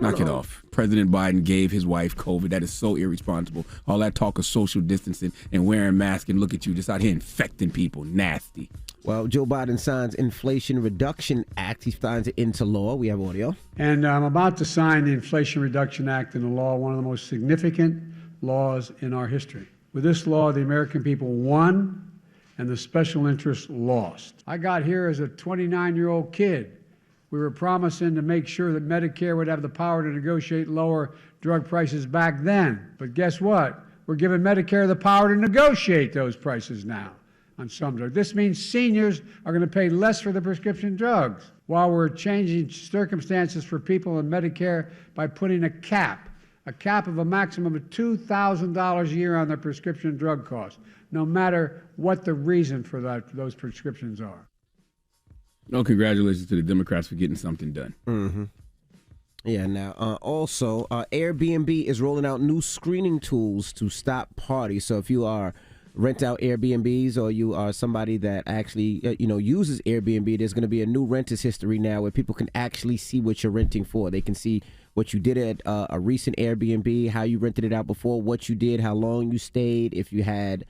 Knock it off. President Biden gave his wife COVID. That is so irresponsible. All that talk of social distancing and wearing masks, and look at you just out here infecting people. Nasty. Well, Joe Biden signs Inflation Reduction Act. He signs it into law. We have audio. And I'm about to sign the Inflation Reduction Act into law, one of the most significant laws in our history. With this law, the American people won and the special interests lost. I got here as a 29-year-old kid. We were promising to make sure that Medicare would have the power to negotiate lower drug prices back then. But guess what? We're giving Medicare the power to negotiate those prices now on some drugs. This means seniors are going to pay less for the prescription drugs, while we're changing circumstances for people in Medicare by putting a cap of a maximum of $2,000 a year on their prescription drug costs, no matter what the reason for those prescriptions are. No, congratulations to the Democrats for getting something done. Mm-hmm. Yeah, now, also, Airbnb is rolling out new screening tools to stop parties. So if you are rent out Airbnbs or you are somebody that actually, uses Airbnb, there's going to be a new renters history now where people can actually see what you're renting for. They can see what you did at a recent Airbnb, how you rented it out before, what you did, how long you stayed, if you had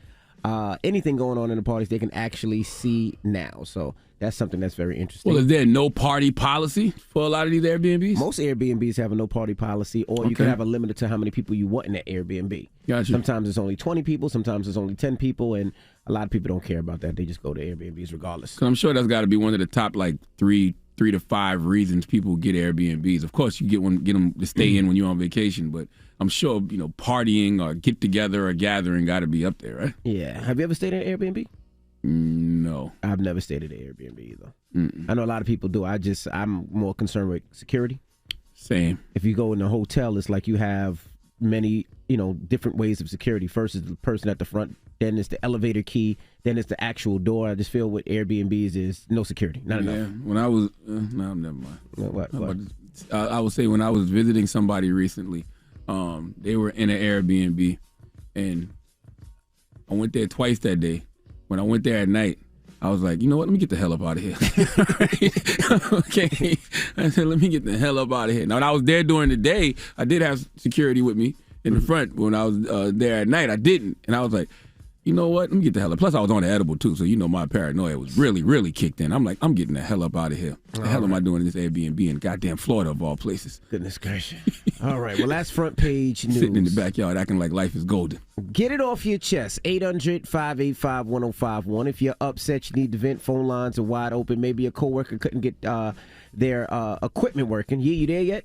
anything going on in the parties, they can actually see now. So that's something that's very interesting. Well, is there no party policy for a lot of these Airbnbs? Most Airbnbs have a no party policy, or you can have a limit to how many people you want in that Airbnb. Gotcha. Sometimes it's only 20 people, sometimes it's only 10 people, and a lot of people don't care about that. They just go to Airbnbs regardless. So I'm sure that's got to be one of the top like three to five reasons people get Airbnbs. Of course, you get them to stay in when you're on vacation, but I'm sure partying or get together or gathering got to be up there, right? Yeah. Have you ever stayed at an Airbnb? No. I've never stayed at an Airbnb either. Mm-mm. I know a lot of people do. I'm more concerned with security. Same. If you go in a hotel, it's like you have many, different ways of security. First is the person at the front, then it's the elevator key, then it's the actual door. I just feel with Airbnbs is no security, not enough. When I was, no, never mind. What? I would say when I was visiting somebody recently, they were in an Airbnb, and I went there twice that day. When I went there at night, I was like, you know what? Let me get the hell up out of here. Okay. I said, let me get the hell up out of here. Now, when I was there during the day, I did have security with me in the front. When I was there at night, I didn't. And I was like, you know what? Let me get the hell up. Plus, I was on the edible, too. So, my paranoia was really, really kicked in. I'm like, I'm getting the hell up out of here. What the hell am I doing in this Airbnb in goddamn Florida, of all places? Goodness gracious. All right. Well, that's front page news. Sitting in the backyard acting like life is golden. Get it off your chest. 800-585-1051. If you're upset, you need to vent. Phone lines are wide open. Maybe a coworker couldn't get their equipment working. Yeah, you there yet?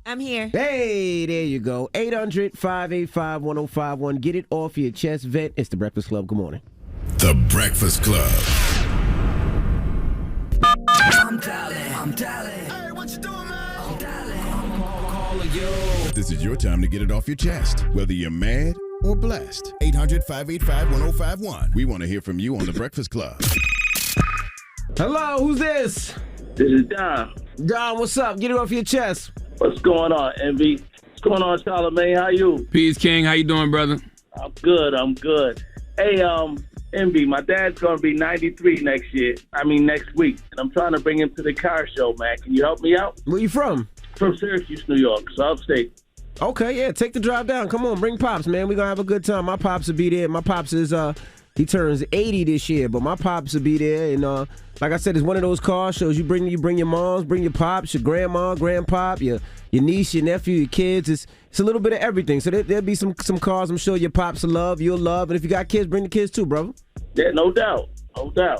I'm here. Hey, there you go. 800-585-1051. Get it off your chest. Vent. It's The Breakfast Club. Good morning. The Breakfast Club. I'm dialing. Hey, what you doing, man? I'm dialing. I'm calling you. This is your time to get it off your chest, whether you're mad or blessed. 800-585-1051. We want to hear from you on The Breakfast Club. Hello, who's this? This is Don. Don, what's up? Get it off your chest. What's going on, Envy? What's going on, Charlamagne? How you? Peace, King. How you doing, brother? I'm good. Hey, Envy, my dad's going to be 93 next week. And I'm trying to bring him to the car show, man. Can you help me out? Where you from? From Syracuse, New York, so upstate. Okay, yeah, take the drive down. Come on, bring Pops, man. We're going to have a good time. My Pops will be there. My Pops is, he turns 80 this year, but my Pops will be there. And like I said, it's one of those car shows. You bring your moms, bring your pops, your grandma, grandpop, your niece, your nephew, your kids. It's a little bit of everything. So there'll be some cars I'm sure your pops will love, you'll love. And if you got kids, bring the kids too, brother. Yeah, no doubt.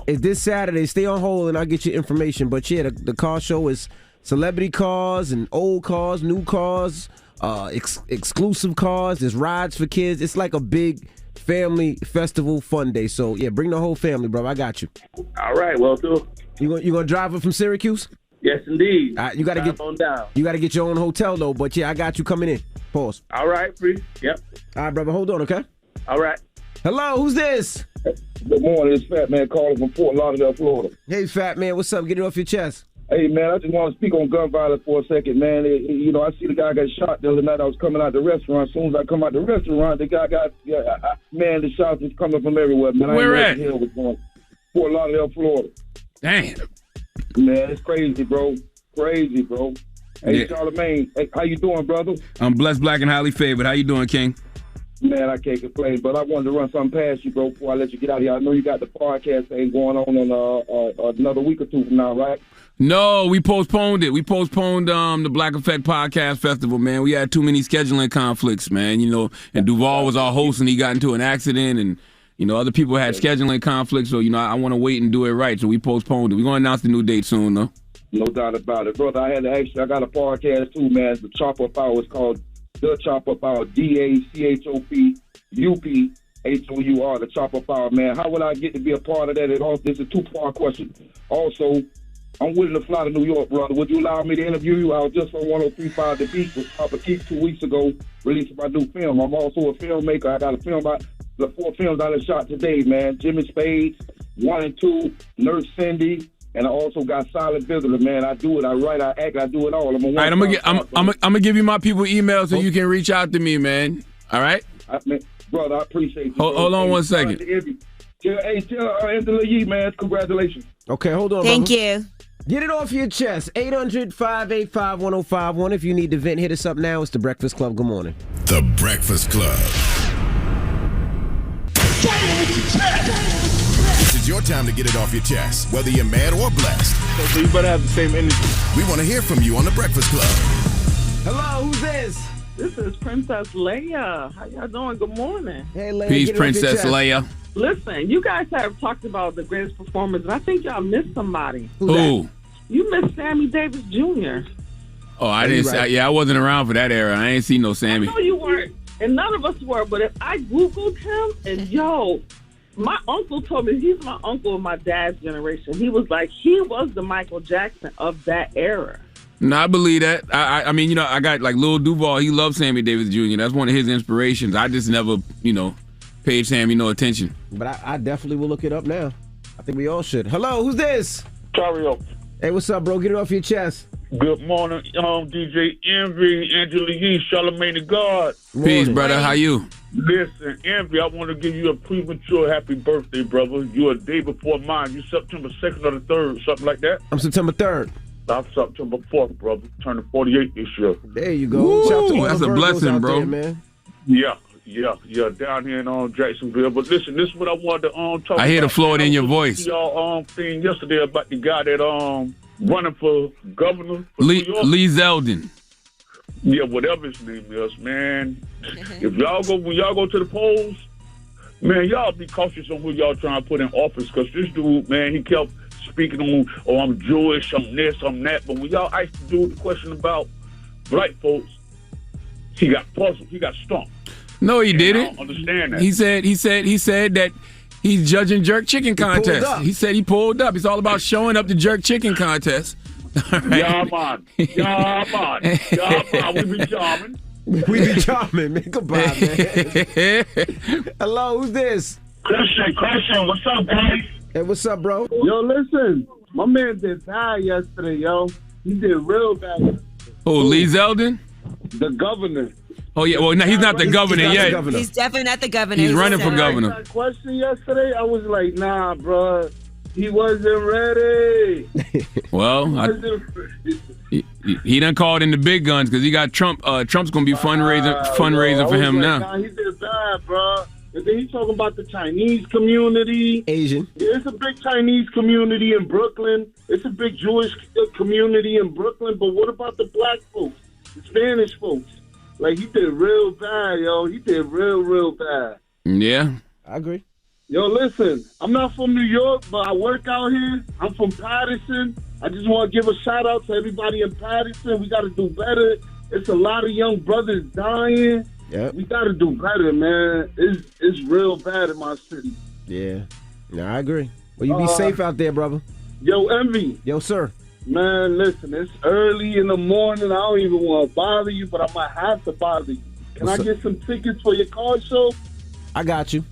It's this Saturday. Stay on hold and I'll get you information. But yeah, the car show is celebrity cars and old cars, new cars, exclusive cars. There's rides for kids. It's like a big family festival fun day. So yeah, bring the whole family, bro. I got you. All right, well, too. You gonna drive it from Syracuse? Yes, indeed. You gotta Drive on down. You gotta get your own hotel though. But yeah, I got you coming in. Pause. All right, free. Yep. All right, brother. Hold on, okay? All right. Hello, who's this? Good morning. It's Fat Man calling from Fort Lauderdale, Florida. Hey, Fat Man. What's up? Get it off your chest. Hey, man, I just want to speak on gun violence for a second, man. I see the guy got shot the other night. I was coming out the restaurant. As soon as I come out the restaurant, the guy got, man, the shots is coming from everywhere, man. Where at? Fort Lauderdale, Florida. Damn. Man, it's crazy, bro. Crazy, bro. Hey, Yeah. Charlamagne, hey, how you doing, brother? I'm blessed, black, and highly favored. How you doing, King? Man, I can't complain, but I wanted to run something past you, bro, before I let you get out of here. I know you got the podcast thing going on another week or two from now, right? No, we postponed it. We postponed the Black Effect Podcast Festival, man. We had too many scheduling conflicts, man. You know, and Duval was our host, and he got into an accident, and you know, other people had scheduling conflicts. So you know, I want to wait and do it right. So we postponed it. We're gonna announce the new date soon, though. No doubt about it, brother. I had to actually, I got a podcast too, man. It's the Chop Up Hour. It's called The Chop Up Hour. DACHOPUPHOUR. The Chop Up Hour, man. How would I get to be a part of that? This is a 2-part question. Also, I'm willing to fly to New York, brother. Would you allow me to interview you? I was just on 103.5 The Beat with Papa Keith 2 weeks ago, releasing my new film. I'm also a filmmaker. I got a film about the 4 films I just shot today, man. Jimmy Spades, 1 and 2, Nurse Cindy, and I also got Silent Visitor, man. I do it. I write. I act. I do it all. All right, I'm gonna give you my people email so you can reach out to me, man. All right. Brother, I appreciate you. Hold on 1 second. Tell Angela Yee, man, congratulations. Okay, hold on. Thank brother. you. Get it off your chest. 800-585-1051. If you need to vent, hit us up now. It's The Breakfast Club. Good morning. The Breakfast Club. This is your time to get it off your chest, whether you're mad or blessed. So you better have the same energy. We want to hear from you on The Breakfast Club. Hello, who's this? This is Princess Leia. How y'all doing? Good morning. Hey, Leia. Peace, Princess Leia. Listen, you guys have talked about the greatest performers, and I think y'all missed somebody. Who? You missed Sammy Davis Jr. Oh, I didn't. Right. I wasn't around for that era. I ain't seen no Sammy. I know you weren't, and none of us were, but if I Googled him, and my uncle told me, he's my uncle of my dad's generation. He was like, he was the Michael Jackson of that era. No, I believe that. I mean, you know, I got like Lil Duval. He loves Sammy Davis Jr. That's one of his inspirations. I just never, you know, paid Sammy no attention. But I definitely will look it up now. I think we all should. Hello, who's this? Tario. Hey, what's up, bro? Get it off your chest. Good morning, DJ Envy, Angela Yee, Charlamagne the God. Peace, brother. How you? Listen, Envy, I want to give you a premature happy birthday, brother. You're a day before mine. You September 2nd or the 3rd, something like that? I'm September 3rd. I'm September 4th, brother. Turning 48 this year. There you go. Woo, Shout out to all that's the a Virgos blessing, out bro. there, man. Yeah, down here in Jacksonville. But listen, this is what I wanted to talk about. I hear the Florida in your I voice. Y'all thing yesterday about the guy that running for governor for New York. Lee Zeldin. Yeah, whatever his name is, man. When y'all go to the polls, man, y'all be cautious on who y'all trying to put in office, because this dude, man, he kept speaking on, oh, I'm Jewish, I'm this, I'm that. But when y'all asked the dude the question about black folks, he got puzzled. He got stumped. No, he didn't. I don't understand that. He said that he's judging jerk chicken contest. He said he pulled up. It's all about showing up to jerk chicken contest. Right. Yeah, man. We be charming. We be charming, man. Goodbye, man. Hello, who's this? Christian, what's up, guys? Hey, what's up, bro? Yo, listen, my man did bad yesterday, yo. He did real bad. Oh, Lee Zeldin? The governor. Oh, yeah. Well, no, he's not the governor yet. He's definitely not the governor. He's running for That governor. question yesterday, I was like, nah, bro. He wasn't ready. Well, he done called in the big guns because he got Trump. Trump's going to be fundraising for him now. Nah, he did bad, bro. And then he's talking about the Chinese community. Asian. There's a big Chinese community in Brooklyn. It's a big Jewish community in Brooklyn. But what about the black folks, the Spanish folks? Like, he did real bad, yo. He did real bad. Yeah. I agree. Yo, listen, I'm not from New York, but I work out here. I'm from Patterson. I just want to give a shout-out to everybody in Patterson. We got to do better. It's a lot of young brothers dying. Yep. We got to do better, man. It's real bad in my city. Yeah. No, I agree. Well, you be safe out there, brother. Yo, Envy. Yo, sir. Man, listen, it's early in the morning. I don't even want to bother you, but I might have to bother you. Can I get some tickets for your car show? I got you.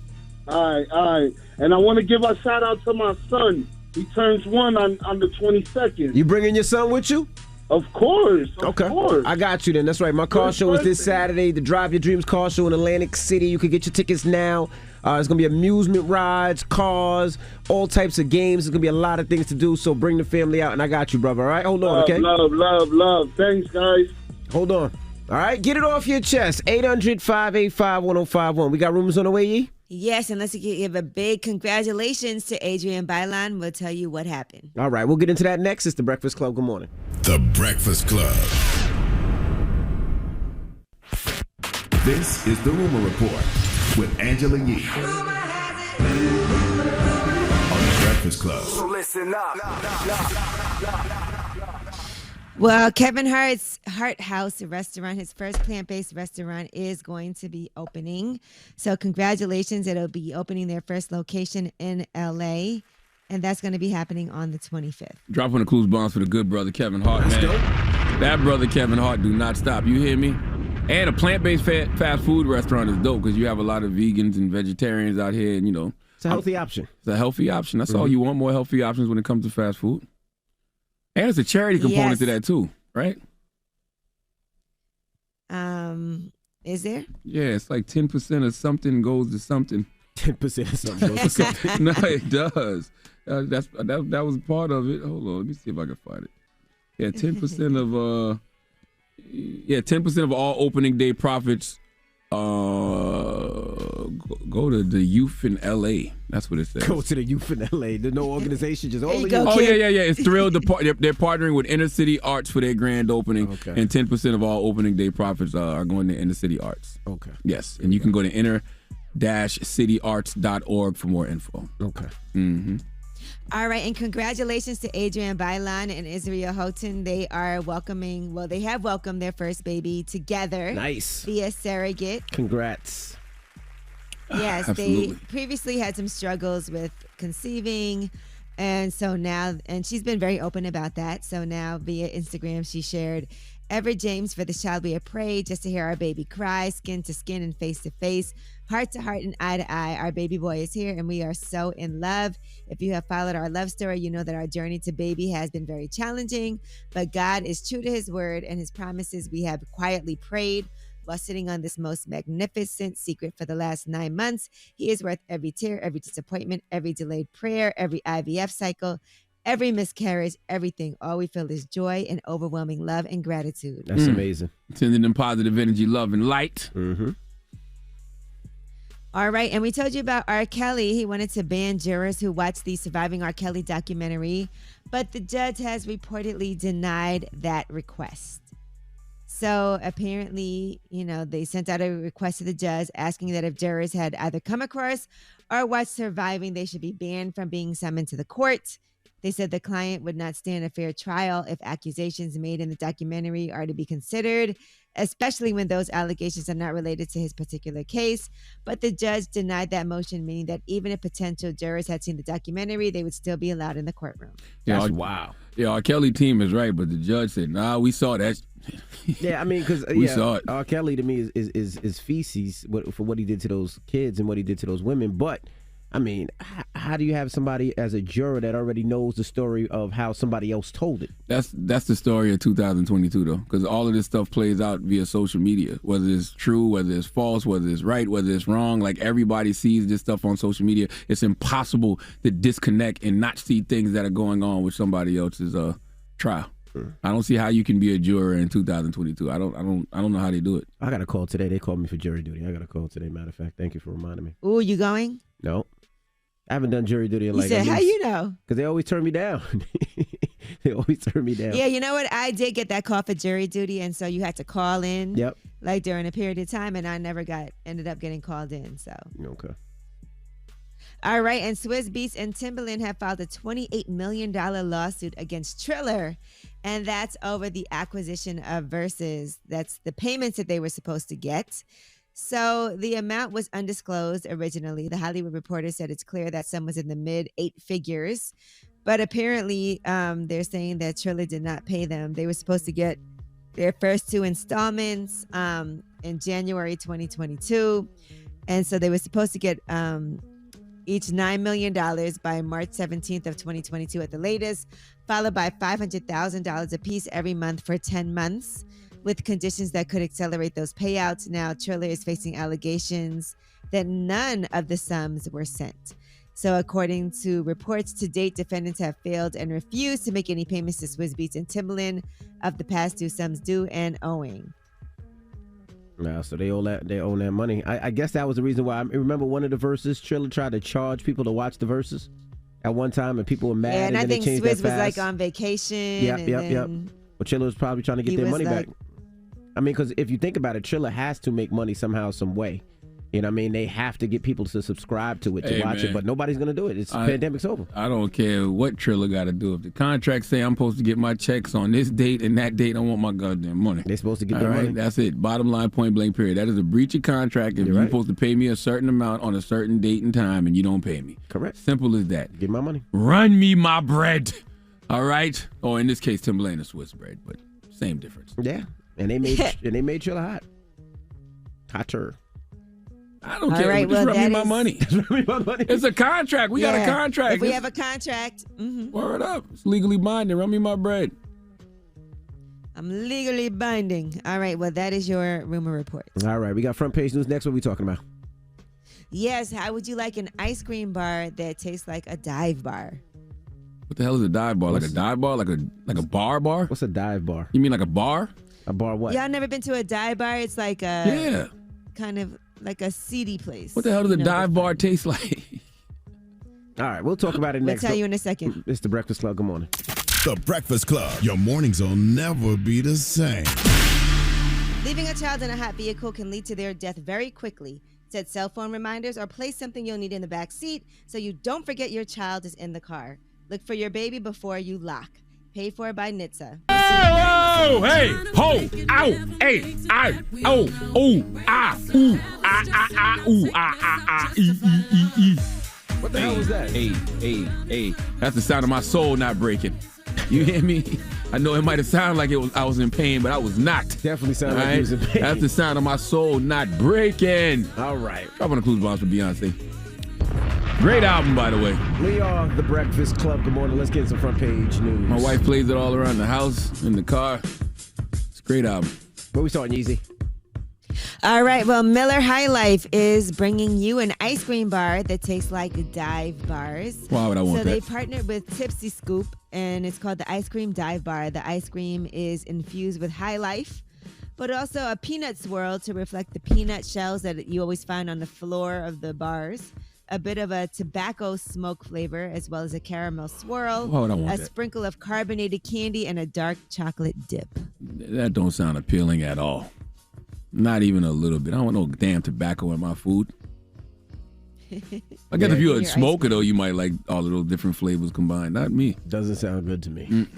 All right. And I want to give a shout out to my son. He turns 1 on the 22nd. You bringing your son with you? Of course. Okay. Of course. I got you then. That's right. My car show is this Saturday. The Drive Your Dreams car show in Atlantic City. You can get your tickets now. It's going to be amusement rides, cars, all types of games. There's going to be a lot of things to do, so bring the family out, and I got you, brother. All right? Hold on, okay? Love. Thanks, guys. Hold on. All right? Get it off your chest. 800-585-1051. We got rumors on the way, Yee? Yes, and let's give a big congratulations to Adrian Bailan. We'll tell you what happened. All right, we'll get into that next. It's The Breakfast Club. Good morning. The Breakfast Club. This is The Rumor Report with Angela Yee on The Breakfast Club. So listen up. Well, Kevin Hart's Hart House restaurant, his first plant-based restaurant, is going to be opening. So congratulations. It'll be opening their first location in L.A., and that's going to be happening on the 25th. Dropping the clues bombs for the good brother Kevin Hart, man. That brother Kevin Hart do not stop. You hear me? And a plant-based fast food restaurant is dope because you have a lot of vegans and vegetarians out here, and, you know. It's a healthy option. It's a healthy option. That's all you want, more healthy options when it comes to fast food. And there's a charity component to that too, right? Is there? Yeah, it's like 10% of something goes to something. 10% of something goes to something. No, it does. That was part of it. Hold on, let me see if I can find it. Yeah, 10% of 10% of all opening day profits go to the youth in LA. That's what it says. Go to the youth in LA. There's no organization, just all the youth. Oh, yeah. It's thrilled. They're partnering with Inner City Arts for their grand opening. Okay. And 10% of all opening day profits are going to Inner City Arts. Okay. Yes. And you can go to inner-cityarts.org for more info. Okay. Mm-hmm. All right, and congratulations to Adrian Bailan and Israel Houghton. They are they have welcomed their first baby together. Nice. Via surrogate. Congrats. Yes, they previously had some struggles with conceiving, and so now, and she's been very open about that. So now via Instagram, she shared, "Ever James, for this child we have prayed, just to hear our baby cry, skin to skin and face to face, heart to heart and eye to eye. Our baby boy is here and we are so in love. If you have followed our love story, you know that our journey to baby has been very challenging, but God is true to his word and his promises. We have quietly prayed while sitting on this most magnificent secret for the last 9 months. He is worth every tear, every disappointment, every delayed prayer, every IVF cycle, every miscarriage, everything. All we feel is joy and overwhelming love and gratitude." That's amazing. Sending them positive energy, love, and light. Mm-hmm. All right, and we told you about R. Kelly. He wanted to ban jurors who watched the Surviving R. Kelly documentary, but the judge has reportedly denied that request. So apparently, they sent out a request to the judge asking that if jurors had either come across or watched Surviving, they should be banned from being summoned to the court. They said the client would not stand a fair trial if accusations made in the documentary are to be considered, especially when those allegations are not related to his particular case. But the judge denied that motion, meaning that even if potential jurors had seen the documentary, they would still be allowed in the courtroom. That's wow. Yeah, our Kelly team is right, but the judge said, "Nah, we saw that." Yeah, I mean, because we saw it. R. Kelly to me is feces for what he did to those kids and what he did to those women. But I mean, how do you have somebody as a juror that already knows the story of how somebody else told it? That's the story of 2022, though, because all of this stuff plays out via social media, whether it's true, whether it's false, whether it's right, whether it's wrong. Like, everybody sees this stuff on social media. It's impossible to disconnect and not see things that are going on with somebody else's trial. I don't see how you can be a juror in 2022. I don't know how they do it. I got a call today. They called me for jury duty. I got a call today, matter of fact. Thank you for reminding me. Ooh, you going? No. I haven't done jury duty in You said, how you know? Because they always turn me down. They always turn me down. Yeah, you know what? I did get that call for jury duty, and so you had to call in. Yep. Like during a period of time, and I never ended up getting called in. So. Okay. All right, and Swizz Beatz and Timbaland have filed a $28 million lawsuit against Triller, and that's over the acquisition of Versus. That's the payments that they were supposed to get. So the amount was undisclosed originally. The Hollywood Reporter said it's clear that sum was in the mid 8 figures, but apparently they're saying that Triller did not pay them. They were supposed to get their first 2 installments in January 2022, and so they were supposed to get each $9 million by March 17th of 2022 at the latest, followed by $500,000 apiece every month for 10 months, with conditions that could accelerate those payouts. Now, Triller is facing allegations that none of the sums were sent. So according to reports to date, defendants have failed and refused to make any payments to Swizz Beatz and Timbaland of the past due sums due and owing. Now, so they own that money. I guess that was the reason why. I remember one of the verses, Triller tried to charge people to watch the verses at one time, and people were mad. Yeah, and I then think they changed Swizz that was fast. on vacation. Yep. Well, Triller was probably trying to get their money back. I mean, because if you think about it, Triller has to make money somehow, some way. You know what I mean? They have to get people to subscribe to it, to watch it, but nobody's going to do it. It's pandemic's over. I don't care what Triller got to do. If the contract say I'm supposed to get my checks on this date and that date, I want my goddamn money. They're supposed to get their money. That's it. Bottom line, point blank, period. That is a breach of contract if you're supposed to pay me a certain amount on a certain date and time and you don't pay me. Correct. Simple as that. Get my money. Run me my bread. All right? Or in this case, Timbaland and Swiss bread, but same difference. Yeah. And they made Triller hot. Hotter. I don't care. Right, just run me my money. It's a contract. We got a contract. If we have a contract. Word up. It's legally binding. Run me my bread. I'm legally binding. All right. Well, that is your rumor report. All right. We got front page news next. What are we talking about? Yes. How would you like an ice cream bar that tastes like a dive bar? What the hell is a dive bar? Like a dive bar? Like a bar? What's a dive bar? You mean like a bar? A bar what? Y'all never been to a dive bar? It's like a kind of like a seedy place. What the hell does a dive bar taste like? All right, we'll talk about it next. We'll tell you in a second. It's the Breakfast Club. Good morning. The Breakfast Club. Your mornings will never be the same. Leaving a child in a hot vehicle can lead to their death very quickly. Set cell phone reminders or place something you'll need in the back seat so you don't forget your child is in the car. Look for your baby before you lock. Paid for by NHTSA. Oh, hey, ho, ow, hey, I, oh, ah, ooh, ah, ooh, ah, e. What the hell was that? Hey. That's the sound of my soul not breaking. You hear me? I know it might have sounded like I was in pain, but I was not. Definitely sounded like you was in pain. That's the sound of my soul not breaking. All right. Drop on the clues bombs for Beyonce. Great album, by the way. We are the Breakfast Club. Good morning. Let's get some front page news. My wife plays it all around the house, in the car. It's a great album. Where we starting, Yeezy? All right. Well, Miller High Life is bringing you an ice cream bar that tastes like dive bars. Why would I want that? So they partnered with Tipsy Scoop, and it's called the Ice Cream Dive Bar. The ice cream is infused with High Life, but also a peanut swirl to reflect the peanut shells that you always find on the floor of the bars. A bit of a tobacco smoke flavor, as well as a caramel swirl, Why would I want that? Sprinkle of carbonated candy, and a dark chocolate dip. That don't sound appealing at all. Not even a little bit. I don't want no damn tobacco in my food. I guess if you're a smoker, though, you might like all of those different flavors combined. Not me. Doesn't sound good to me.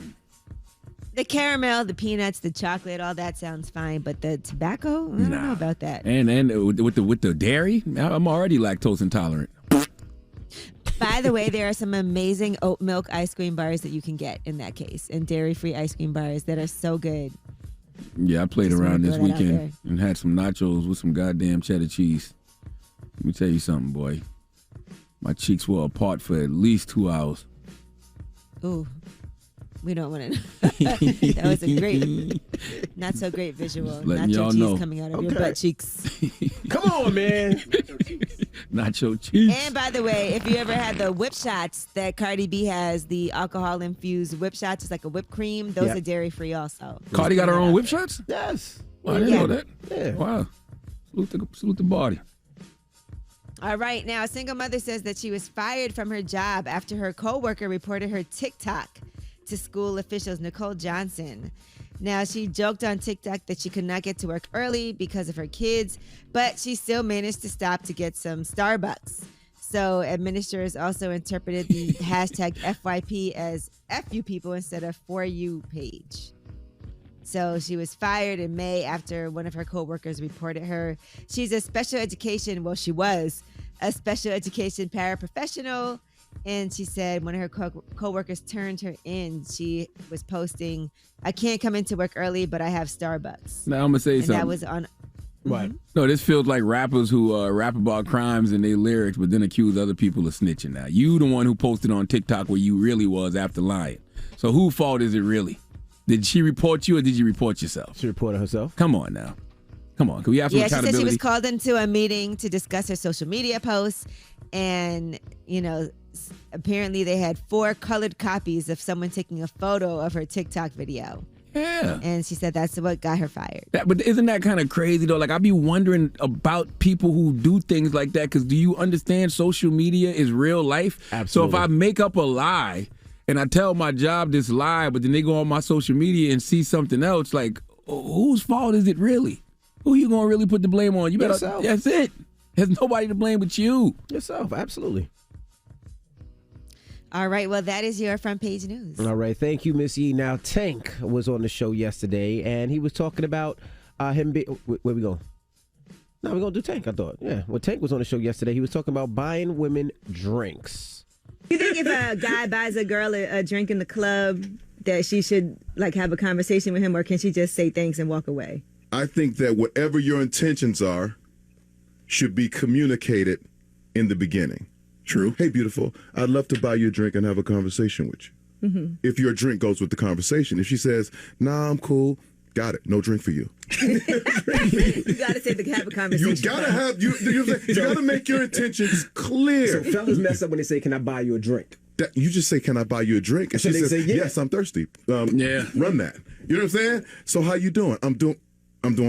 The caramel, the peanuts, the chocolate, all that sounds fine, but the tobacco, I don't know about that. And with the dairy, I'm already lactose intolerant. By the way, there are some amazing oat milk ice cream bars that you can get in that case, and dairy-free ice cream bars that are so good. Yeah, I played around this weekend and had some nachos with some goddamn cheddar cheese. Let me tell you something, boy. My cheeks were apart for at least 2 hours. Ooh, we don't want to. That was a great, not so great visual. Nacho cheese coming out of your butt cheeks. Come on, man. Nacho cheese. And by the way, if you ever had the whip shots that Cardi B has, the alcohol-infused whip shots, it's like a whipped cream. Those are dairy-free also. Cardi got her own whip shots? Yes. Well, I didn't know that. Yeah. Wow. Salute the body. All right. Now, a single mother says that she was fired from her job after her coworker reported her TikTok to school officials. Nicole Johnson. Now, she joked on TikTok that she could not get to work early because of her kids, but she still managed to stop to get some Starbucks. So administrators also interpreted the hashtag FYP as FU people instead of For You page. So she was fired in May after one of her coworkers reported her. She's a special education, well, she was a special education paraprofessional. And she said when her coworkers turned her in, she was posting, I can't come into work early, but I have Starbucks. Now I'm going to say something. And that was on Right. No, this feels like rappers who rap about crimes in their lyrics, but then accuse other people of snitching. Now, you the one who posted on TikTok where you really was after lying. So whose fault is it really? Did she report you or did you report yourself? She reported herself. Come on now. Come on. Can we have some accountability? She said she was called into a meeting to discuss her social media posts. And, apparently they had 4 colored copies of someone taking a photo of her TikTok video. Yeah. And she said that's what got her fired. But isn't that kind of crazy, though? Like, I be wondering about people who do things like that, because do you understand social media is real life? Absolutely. So if I make up a lie and I tell my job this lie, but then they go on my social media and see something else, like, whose fault is it really? Who you going to really put the blame on? You better. Yourself. That's it. There's nobody to blame but you. Yourself, absolutely. All right, well, that is your front page news. All right, thank you, Miss Yee. Now, Tank was on the show yesterday, and he was talking about him where we go? No, we're going to do Tank, I thought. Yeah, well, Tank was on the show yesterday. He was talking about buying women drinks. You think if a guy buys a girl a drink in the club that she should, have a conversation with him, or can she just say thanks and walk away? I think that whatever your intentions are should be communicated in the beginning. True. Hey, beautiful, I'd love to buy you a drink and have a conversation with you. Mm-hmm. If your drink goes with the conversation. If she says, nah, I'm cool, got it, no drink for you. You got to say to have a conversation. You got to make your intentions clear. So fellas mess up when they say, can I buy you a drink? You just say, can I buy you a drink? And so she they says, say, yes, I'm thirsty. Yeah. Run that. You know what I'm saying? So how you doing? I'm doing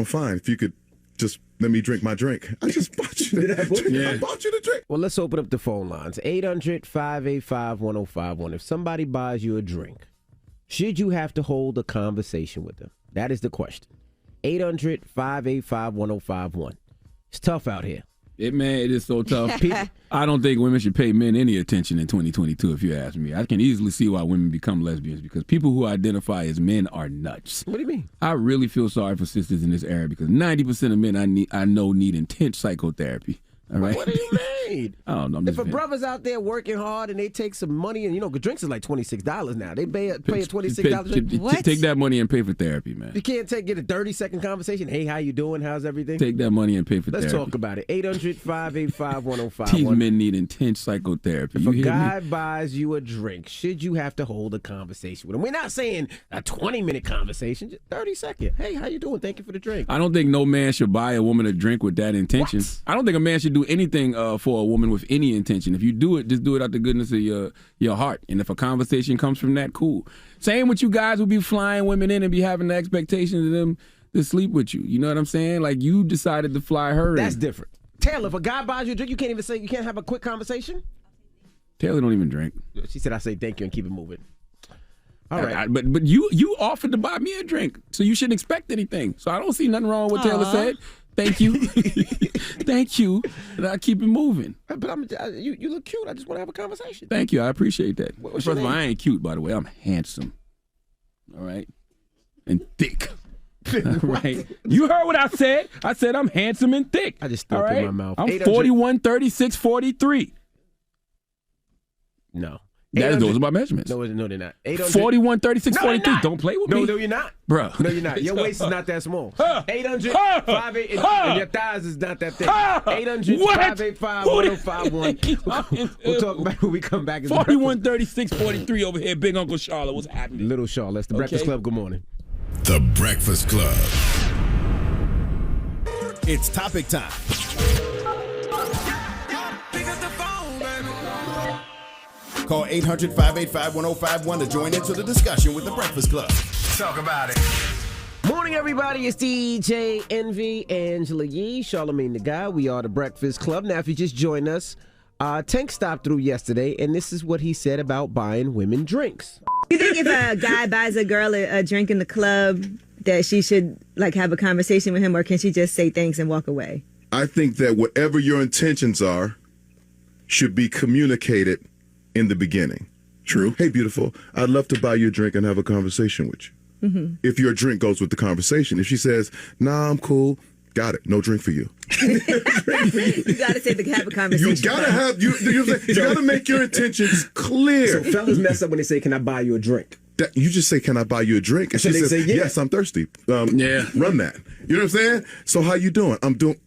fine. If you could just let me drink my drink. I just bought you the drink. Yeah. I bought you the drink. Well, let's open up the phone lines. 800-585-1051. If somebody buys you a drink, should you have to hold a conversation with them? That is the question. 800-585-1051. It's tough out here. It is so tough. I don't think women should pay men any attention in 2022, if you ask me. I can easily see why women become lesbians, because people who identify as men are nuts. What do you mean? I really feel sorry for sisters in this era, because 90% of men I know need intense psychotherapy. All right. What do you mean? I don't know. If a brother's out there working hard and they take some money, and drinks is like $26 now. They pay a $26. What? Take that money and pay for therapy, man. You can't get a 30-second conversation. Hey, how you doing? How's everything? Take that money and pay for Let's therapy. talk about it. 800-585-1051. These men need intense psychotherapy. If You a hear guy me? buys you a drink, should you have to hold a conversation with him? We're not saying a 20-minute conversation, just 30-second. Hey, how you doing? Thank you for the drink. I don't think no man should buy a woman a drink with that intention. What? I don't think a man should do anything for a woman with any intention. If you do it, just do it out the goodness of your heart. And if a conversation comes from that, cool. Same with you guys who be flying women in and be having the expectations of them to sleep with you. You know what I'm saying? Like, you decided to fly her in. That's different. Taylor, if a guy buys you a drink, you can't even say, you can't have a quick conversation? Taylor don't even drink. She said, I say thank you and keep it moving. All right. But you offered to buy me a drink, so you shouldn't expect anything. So I don't see nothing wrong with what Taylor said. Thank you. Thank you. And I keep it moving. But you look cute. I just want to have a conversation. Thank you. I appreciate that. What's First your of all, name? I ain't cute, by the way. I'm handsome. All right? And thick. All right? You heard what I said. I said I'm handsome and thick. I just threw all it right? in my mouth. I'm 800 41, 36, 43. No. Those are my measurements. No, they're not. 800 41, 36, No, 43. they're not. Don't play with me. No, you're not. Bro. No, you're not. Your waist is not that small. 800 58 and your thighs is not that thick. 800 585 1051. We'll talk about when we come back. 41, 36, 43 over here. Big Uncle Charlotte. What's happening? Little Charlotte. That's the Breakfast Club. Good morning. The Breakfast Club. It's topic time. Call 800-585-1051 to join into the discussion with the Breakfast Club. Talk about it. Morning, everybody. It's DJ Envy, Angela Yee, Charlamagne the Guy. We are the Breakfast Club. Now, if you just joined us, Tank stopped through yesterday, and this is what he said about buying women drinks. You think if a guy buys a girl a drink in the club that she should have a conversation with him, or can she just say thanks and walk away? I think that whatever your intentions are should be communicated in the beginning. True. Hey, beautiful, I'd love to buy you a drink and have a conversation with you. Mm-hmm. If your drink goes with the conversation. If she says, nah, I'm cool, got it, no drink for you. You got to say to have a conversation. You got to make your intentions clear. So fellas mess up when they say, can I buy you a drink? that you just say, "Can I buy you a drink?" And she says, "Yes, I'm thirsty." Yeah, run that. You know what I'm saying? So how you doing? I'm doing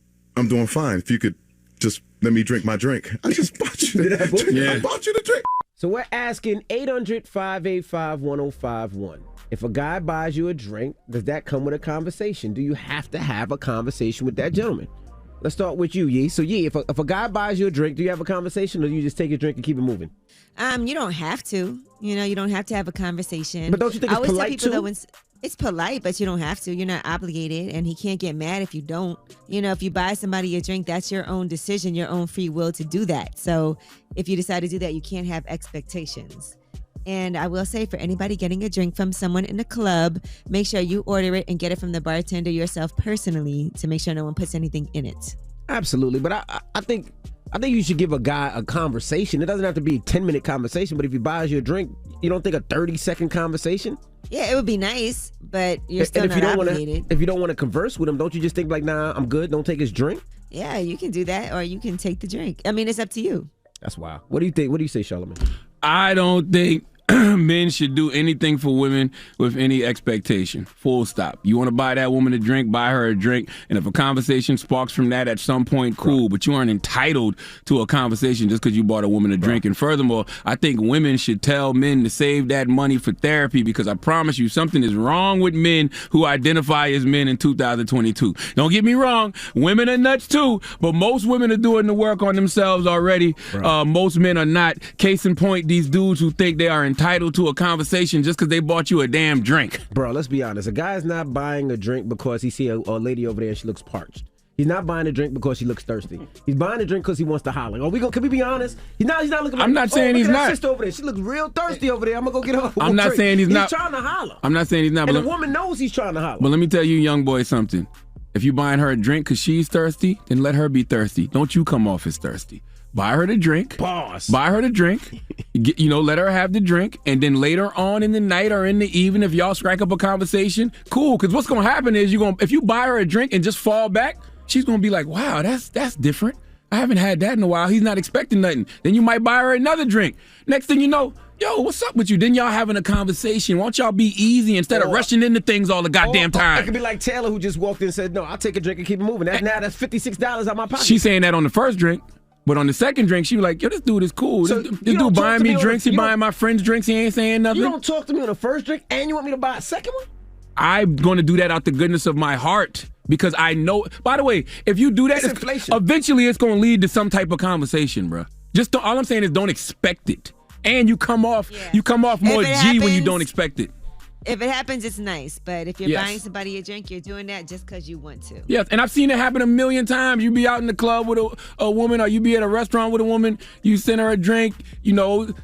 fine. If you could just let me drink my drink. I just bought you. I bought you the drink. So we're asking 800-585-1051. If a guy buys you a drink, does that come with a conversation? Do you have to have a conversation with that gentleman? Let's start with you, Yee. So, Yee, if a guy buys you a drink, do you have a conversation or do you just take your drink and keep it moving? You don't have to. You don't have to have a conversation. But don't you think it's polite, too? It's polite, but you don't have to. You're not obligated, and he can't get mad if you don't. If you buy somebody a drink, that's your own decision, your own free will to do that. So if you decide to do that, you can't have expectations. And I will say, for anybody getting a drink from someone in the club, make sure you order it and get it from the bartender yourself personally to make sure no one puts anything in it. Absolutely. But I think you should give a guy a conversation. It doesn't have to be a 10-minute conversation, but if he buys you a drink, you don't think a 30-second conversation? Yeah, it would be nice, but you're still not obligated. If you don't want to converse with him, don't you just think like, nah, I'm good, don't take his drink? Yeah, you can do that, or you can take the drink. I mean, it's up to you. That's wild. What do you think? What do you say, Charlamagne? I don't think men should do anything for women with any expectation. Full stop. You want to buy that woman a drink, buy her a drink. And if a conversation sparks from that at some point, cool. But you aren't entitled to a conversation just because you bought a woman a drink. And furthermore, I think women should tell men to save that money for therapy, because I promise you something is wrong with men who identify as men in 2022. Don't get me wrong. Women are nuts too, but most women are doing the work on themselves already. Most men are not. Case in point, these dudes who think they are entitled to a conversation just because they bought you a damn drink. Bro, let's be honest. A guy's not buying a drink because he see a lady over there and she looks parched. He's not buying a drink because she looks thirsty. He's buying a drink because he wants to holler. Can we be honest? He's not looking like, I'm not saying he's not. Sister over there. She looks real thirsty over there. I'm going to go get her. I'm not saying he's not. He's trying to holler. I'm not saying he's not. And the woman knows he's trying to holler. But let me tell you, young boy, something. If you buying her a drink because she's thirsty, then let her be thirsty. Don't you come off as thirsty. Buy her the drink. Boss. Buy her the drink. Let her have the drink. And then later on in the night or in the evening, if y'all strike up a conversation, cool. Because what's going to happen is if you buy her a drink and just fall back, she's going to be like, wow, that's different. I haven't had that in a while. He's not expecting nothing. Then you might buy her another drink. Next thing you know, yo, what's up with you? Then y'all having a conversation. Why don't y'all be easy instead of rushing into things all the goddamn time? It could be like Taylor, who just walked in and said, no, I'll take a drink and keep it moving. That's $56 out of my pocket. She's saying that on the first drink. But on the second drink, she was like, yo, this dude is cool. So this dude buying me drinks. He buying my friends drinks. He ain't saying nothing. You don't talk to me on the first drink and you want me to buy a second one? I'm going to do that out the goodness of my heart because I know. By the way, if you do that, eventually it's going to lead to some type of conversation, bro. All I'm saying is don't expect it. And you come off more G when you don't expect it. If it happens, it's nice. But if you're buying somebody a drink, you're doing that just because you want to. Yes, and I've seen it happen a million times. You be out in the club with a woman, or you be at a restaurant with a woman, you send her a drink,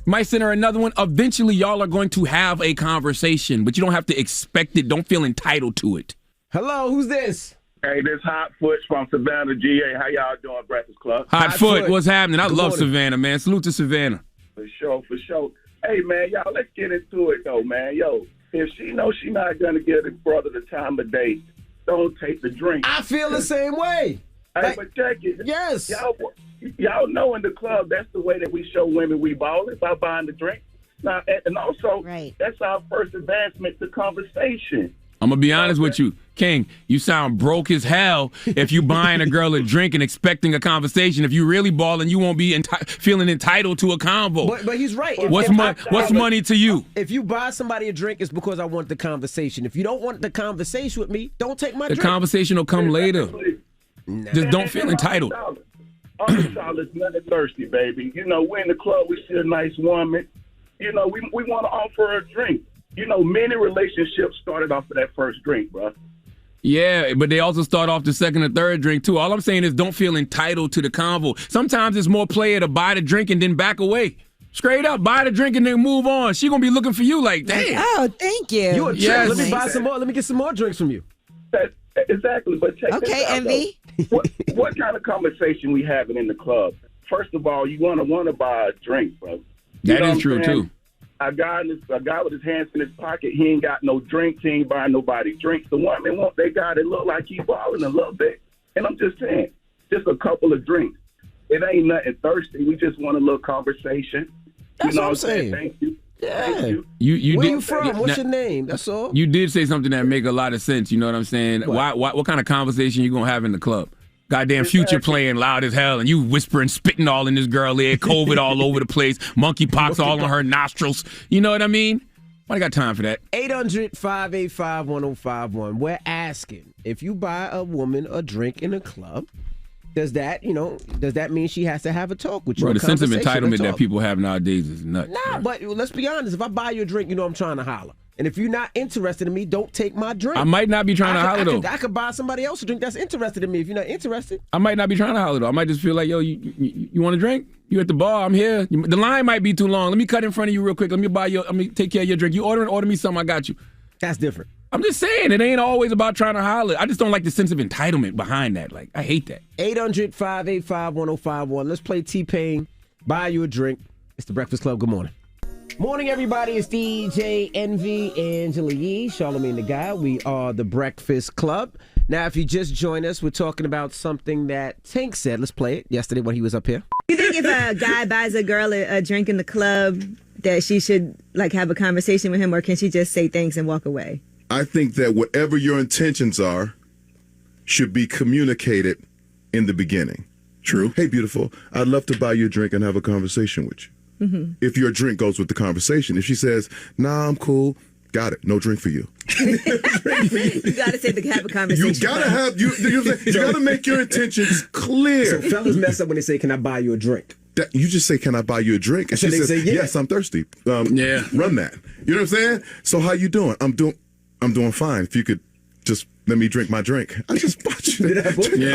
might send her another one. Eventually, y'all are going to have a conversation, but you don't have to expect it. Don't feel entitled to it. Hello, who's this? Hey, this Hot Foot from Savannah, GA. How y'all doing, Breakfast Club? Hot Foot, what's happening? I love Savannah, man. Salute to Savannah. For sure. Hey, man, y'all, let's get into it, though, man. Yo. If she knows she's not going to give her brother the time of day, don't take the drink. I feel the same way. Hey, but check it. Yes. Y'all know in the club, that's the way that we show women we ballin' by buying the drink. Now, and also, that's our first advancement to conversation. I'm going to be honest with you. King, you sound broke as hell if you buying a girl a drink and expecting a conversation. If you really balling, you won't be feeling entitled to a convo. But he's right. What's money to you? If you buy somebody a drink, it's because I want the conversation. If you don't want the conversation with me, don't take my drink. The conversation will come later. Just don't feel entitled. $100 is nothing thirsty, baby. We're in the club, we see a nice woman. We want to offer her a drink. Many relationships started off of that first drink, bro. Yeah, but they also start off the second or third drink, too. All I'm saying is don't feel entitled to the convo. Sometimes it's more player to buy the drink and then back away. Straight up, buy the drink and then move on. She going to be looking for you like, damn. Oh, thank you. You a trick. Yes. Let me buy some more. Let me get some more drinks from you. Exactly, but check this out, Envy. What kind of conversation we having in the club? First of all, you want to buy a drink, bro. That is true, too. A guy with his hands in his pocket, he ain't got no drinks. He ain't buying nobody drinks. The woman want they got it look like he balling a little bit. And I'm just saying, just a couple of drinks. It ain't nothing thirsty. We just want a little conversation. That's what I'm saying. Thank you. Yeah. You Where did, you from? What's your name? That's all. You did say something that make a lot of sense. You know what I'm saying? What kind of conversation you gonna have in the club? Goddamn Future playing loud as hell, and you whispering, spitting all in this girl ear, COVID all over the place, monkeypox all on her nostrils. You know what I mean? I got time for that. 800-585-1051. We're asking, if you buy a woman a drink in a club, does that mean she has to have a talk with you? Bro, the sense of entitlement that people have nowadays is nuts. Nah, but let's be honest. If I buy you a drink, you know I'm trying to holler. And if you're not interested in me, don't take my drink. I might not be trying to holler, though. I could buy somebody else a drink that's interested in me if you're not interested. I might not be trying to holler, though. I might just feel like, yo, you want a drink? You at the bar, I'm here. The line might be too long. Let me cut in front of you real quick. Let me take care of your drink. You order me something, I got you. That's different. I'm just saying, it ain't always about trying to holler. I just don't like the sense of entitlement behind that. Like, I hate that. 800-585-1051. Let's play T-Pain. Buy you a drink. It's the Breakfast Club. Good morning. Morning, everybody. It's DJ Envy, Angela Yee, Charlamagne the Guy. We are the Breakfast Club. Now, if you just joined us, we're talking about something that Tank said. Let's play it yesterday when he was up here. You think if a guy buys a girl a drink in the club that she should like have a conversation with him, or can she just say thanks and walk away? I think that whatever your intentions are should be communicated in the beginning. True. Hey, beautiful, I'd love to buy you a drink and have a conversation with you. Mm-hmm. If your drink goes with the conversation. If she says, nah, I'm cool, got it, no drink for you. You got to say to have a conversation. You got to make your intentions clear. So fellas mess up when they say, can I buy you a drink? You just say, can I buy you a drink? And she says, yes, I'm thirsty. Yeah. Run that. You know what I'm saying? So how you doing? I'm doing fine. If you could just let me drink my drink. I just bought you I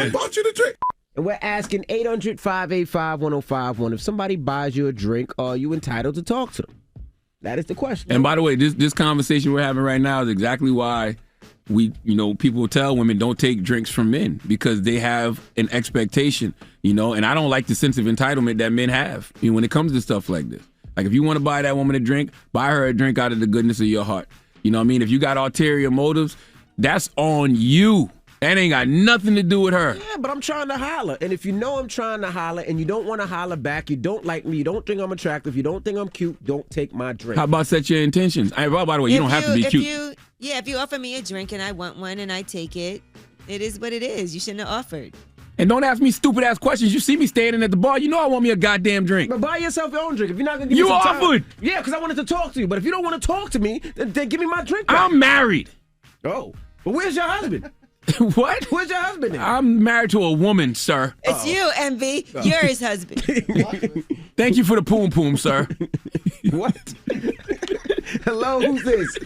bought you the drink. And we're asking 800-585-1051. If somebody buys you a drink, are you entitled to talk to them? That is the question. And by the way, this conversation we're having right now is exactly why people tell women don't take drinks from men, because they have an expectation, and I don't like the sense of entitlement that men have when it comes to stuff like this. Like, if you want to buy that woman a drink, buy her a drink out of the goodness of your heart. You know what I mean? If you got ulterior motives, that's on you. That ain't got nothing to do with her. Yeah, but I'm trying to holler. And if you know I'm trying to holler and you don't want to holler back, you don't like me, you don't think I'm attractive, you don't think I'm cute, don't take my drink. How about set your intentions? By the way, you don't have to be cute. If you offer me a drink and I want one and I take it, it is what it is. You shouldn't have offered. And don't ask me stupid-ass questions. You see me standing at the bar, you know I want me a goddamn drink. But buy yourself your own drink. If you're not going to give me some time. You offered! Yeah, because I wanted to talk to you. But if you don't want to talk to me, then give me my drink back. I'm married. Oh. But where's your husband? What? Where's your husband? I'm married to a woman, sir. It's you, Envy. Oh. You're his husband. Thank you for the poom poom, sir. What? Hello, who's this?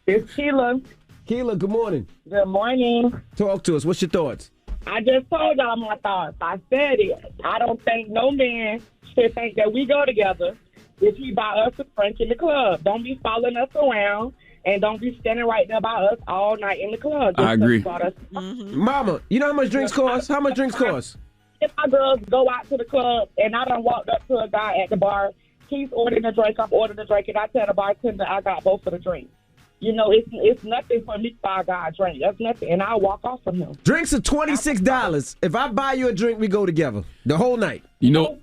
It's Keela. Keela, good morning. Good morning. Talk to us. What's your thoughts? I just told y'all my thoughts. I said it. I don't think no man should think that we go together if he buy us a drink in the club. Don't be following us around. And don't be standing right there by us all night in the club. I agree. Mama, you know how much drinks cost? How much drinks cost? If my girls go out to the club and I done walked up to a guy at the bar, he's ordering a drink, I'm ordering a drink, and I tell the bartender I got both of the drinks. It's nothing for me to buy a guy a drink. That's nothing. And I'll walk off from him. Drinks are $26. If I buy you a drink, we go together. The whole night. No,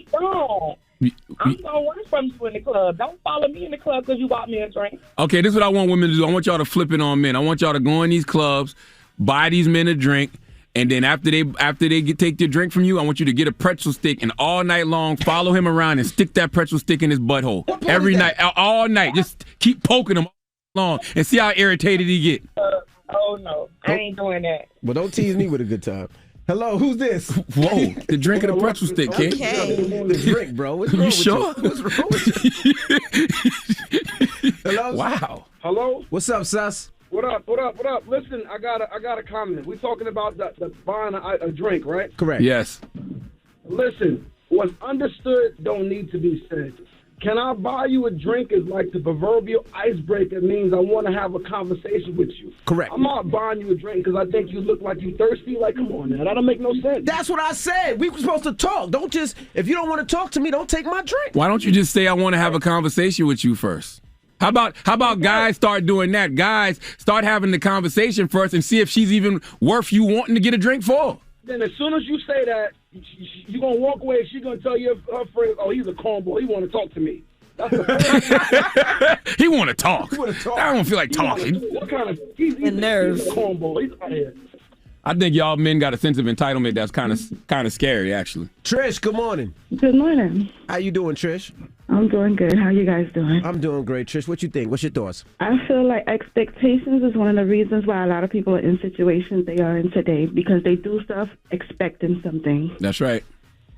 I'm going to run from you in the club. Don't follow me in the club because you bought me a drink. Okay, this is what I want women to do. I want y'all to flip it on men. I want y'all to go in these clubs, buy these men a drink, and then after they take their drink from you, I want you to get a pretzel stick and all night long follow him around and stick that pretzel stick in his butthole. Every night, all night. Just keep poking him long and see how irritated he get. Oh, no. I ain't doing that. Well, don't tease me with a good time. Hello, who's this? Whoa, the drink of the pretzel stick, kid. Okay. The drink, bro. What's wrong You with sure? What's wrong with you? Hello? Wow. Hello? What's up, sus? What up? Listen, I got a comment. We're talking about the buying a drink, right? Correct. Yes. Listen, what's understood don't need to be said. Can I buy you a drink is like the proverbial icebreaker. It means I want to have a conversation with you. Correct. I'm not buying you a drink because I think you look like you thirsty. Like, come on, man. That don't make no sense. That's what I said. We were supposed to talk. Don't just, if you don't want to talk to me, don't take my drink. Why don't you just say I want to have a conversation with you first? How about guys start doing that? Guys start having the conversation first and see if she's even worth you wanting to get a drink for. Then as soon as you say that, you're going to walk away. She's going to tell your her friend, oh, he's a cornball. He want to talk to me. He want to talk. I don't feel like talking. What kind of he's a cornball. He's out here. I think y'all men got a sense of entitlement that's kind of scary, actually. Trish, good morning. Good morning. How you doing, Trish? I'm doing good. How you guys doing? I'm doing great, Trish. What you think? What's your thoughts? I feel like expectations is one of the reasons why a lot of people are in situations they are in today, because they do stuff expecting something. That's right.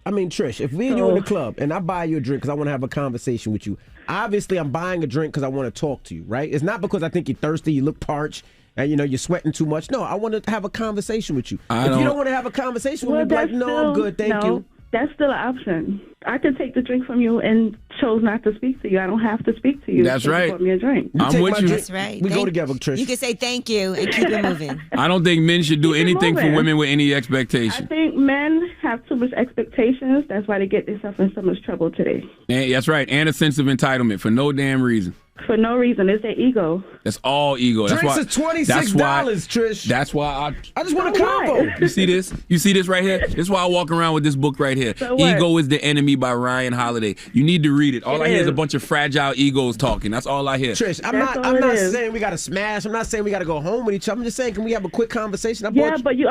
I mean, Trish, if we and you in the club and I buy you a drink because I want to have a conversation with you, obviously I'm buying a drink because I want to talk to you, right? It's not because I think you're thirsty, you look parched, and you're sweating too much. No, I want to have a conversation with you. If you don't want to have a conversation with me, be like, no, I'm good, thank you. That's still an option. I could take the drink from you and chose not to speak to you. I don't have to speak to you. That's right. Pour me a drink. I'm with you. That's right. We go together, Trish. You can say thank you and keep it moving. I don't think men should do Keep it anything for moving. women with any I expectation. think men have too much expectations. That's why they get themselves in so much trouble today. And, that's right. And a sense of entitlement for no damn reason. For no reason. It's their ego. That's all ego. That's Drinks why, is $26, that's why, Trish. That's why I just want a combo. You see this? You see this right here? This is why I walk around with this book right here. So what? Ego is the Enemy by Ryan Holiday. You need to read it. All I hear is a is. bunch of fragile egos talking. That's all I hear. Trish, I'm That's not all it is. saying we got to smash. I'm not saying we got to go home with each other. I'm just saying, can we have a quick conversation? Yeah, but you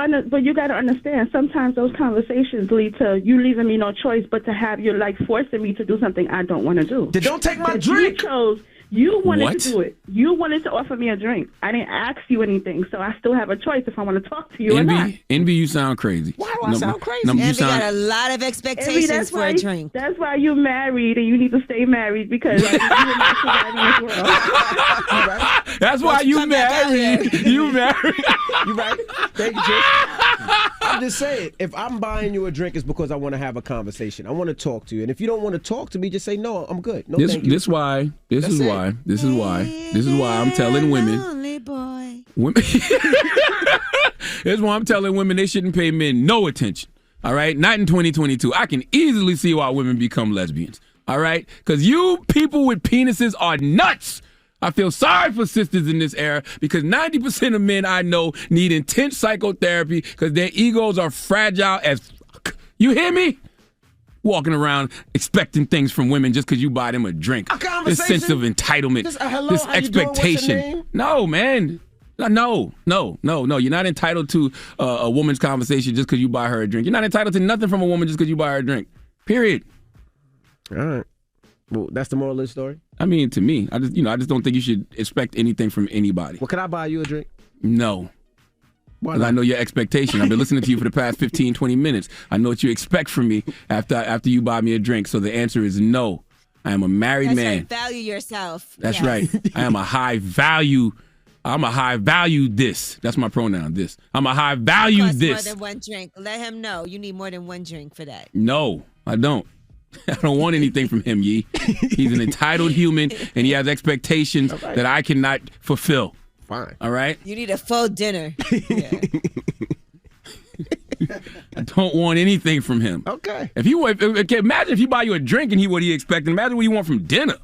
got to understand. Sometimes those conversations lead to you leaving me no choice but to have you like forcing me to do something I don't want to do. Then don't take my But drink. You wanted What? to do it. You wanted to offer me a drink. I didn't ask you anything, so I still have a choice if I want to talk to you or not. Envy, you sound crazy. Why do I sound crazy? You Envy got a sound, lot of expectations for a drink. That's why you're married and you need to stay married because like, you're not surviving this world. that's why you come back out married. You married. You right? Thank you, Trish. I'm just saying, if I'm buying you a drink, it's because I want to have a conversation. I want to talk to you. And if you don't want to talk to me, just say, no, I'm good. No, thank you. This is why I'm telling women. Lonely boy. Women. Here's why I'm telling women they shouldn't pay men no attention. All right, not in 2022. I can easily see why women become lesbians. All right, because you people with penises are nuts. I feel sorry for sisters in this era because 90% of men I know need intense psychotherapy because their egos are fragile as fuck. You hear me? Walking around expecting things from women just because you buy them a drink. This sense of entitlement, Just a hello, this how you doing? What's your expectation. name? No, man. No. You're not entitled to a woman's conversation just because you buy her a drink. You're not entitled to nothing from a woman just because you buy her a drink. Period. All right. Well, that's the moral of the story? I mean, to me, I just don't think you should expect anything from anybody. Well, can I buy you a drink? No. Why Because not? I know your expectation. I've been listening to you for the past 15, 20 minutes. I know what you expect from me after you buy me a drink. So the answer is no. I am a married That's man. right. Value yourself. That's Yes. right. I am a high value. I'm a high value this. That's my pronoun, this. I'm a high value Costs this. more than one drink. Let him know you need more than one drink for that. No, I don't. I don't want anything from him, Yee. He's an entitled human, and he has expectations that I cannot fulfill. Fine. All right? You need a full dinner. Yeah. I don't want anything from him. Okay. Imagine if he buy you a drink and what he expecting. Imagine what you want from dinner.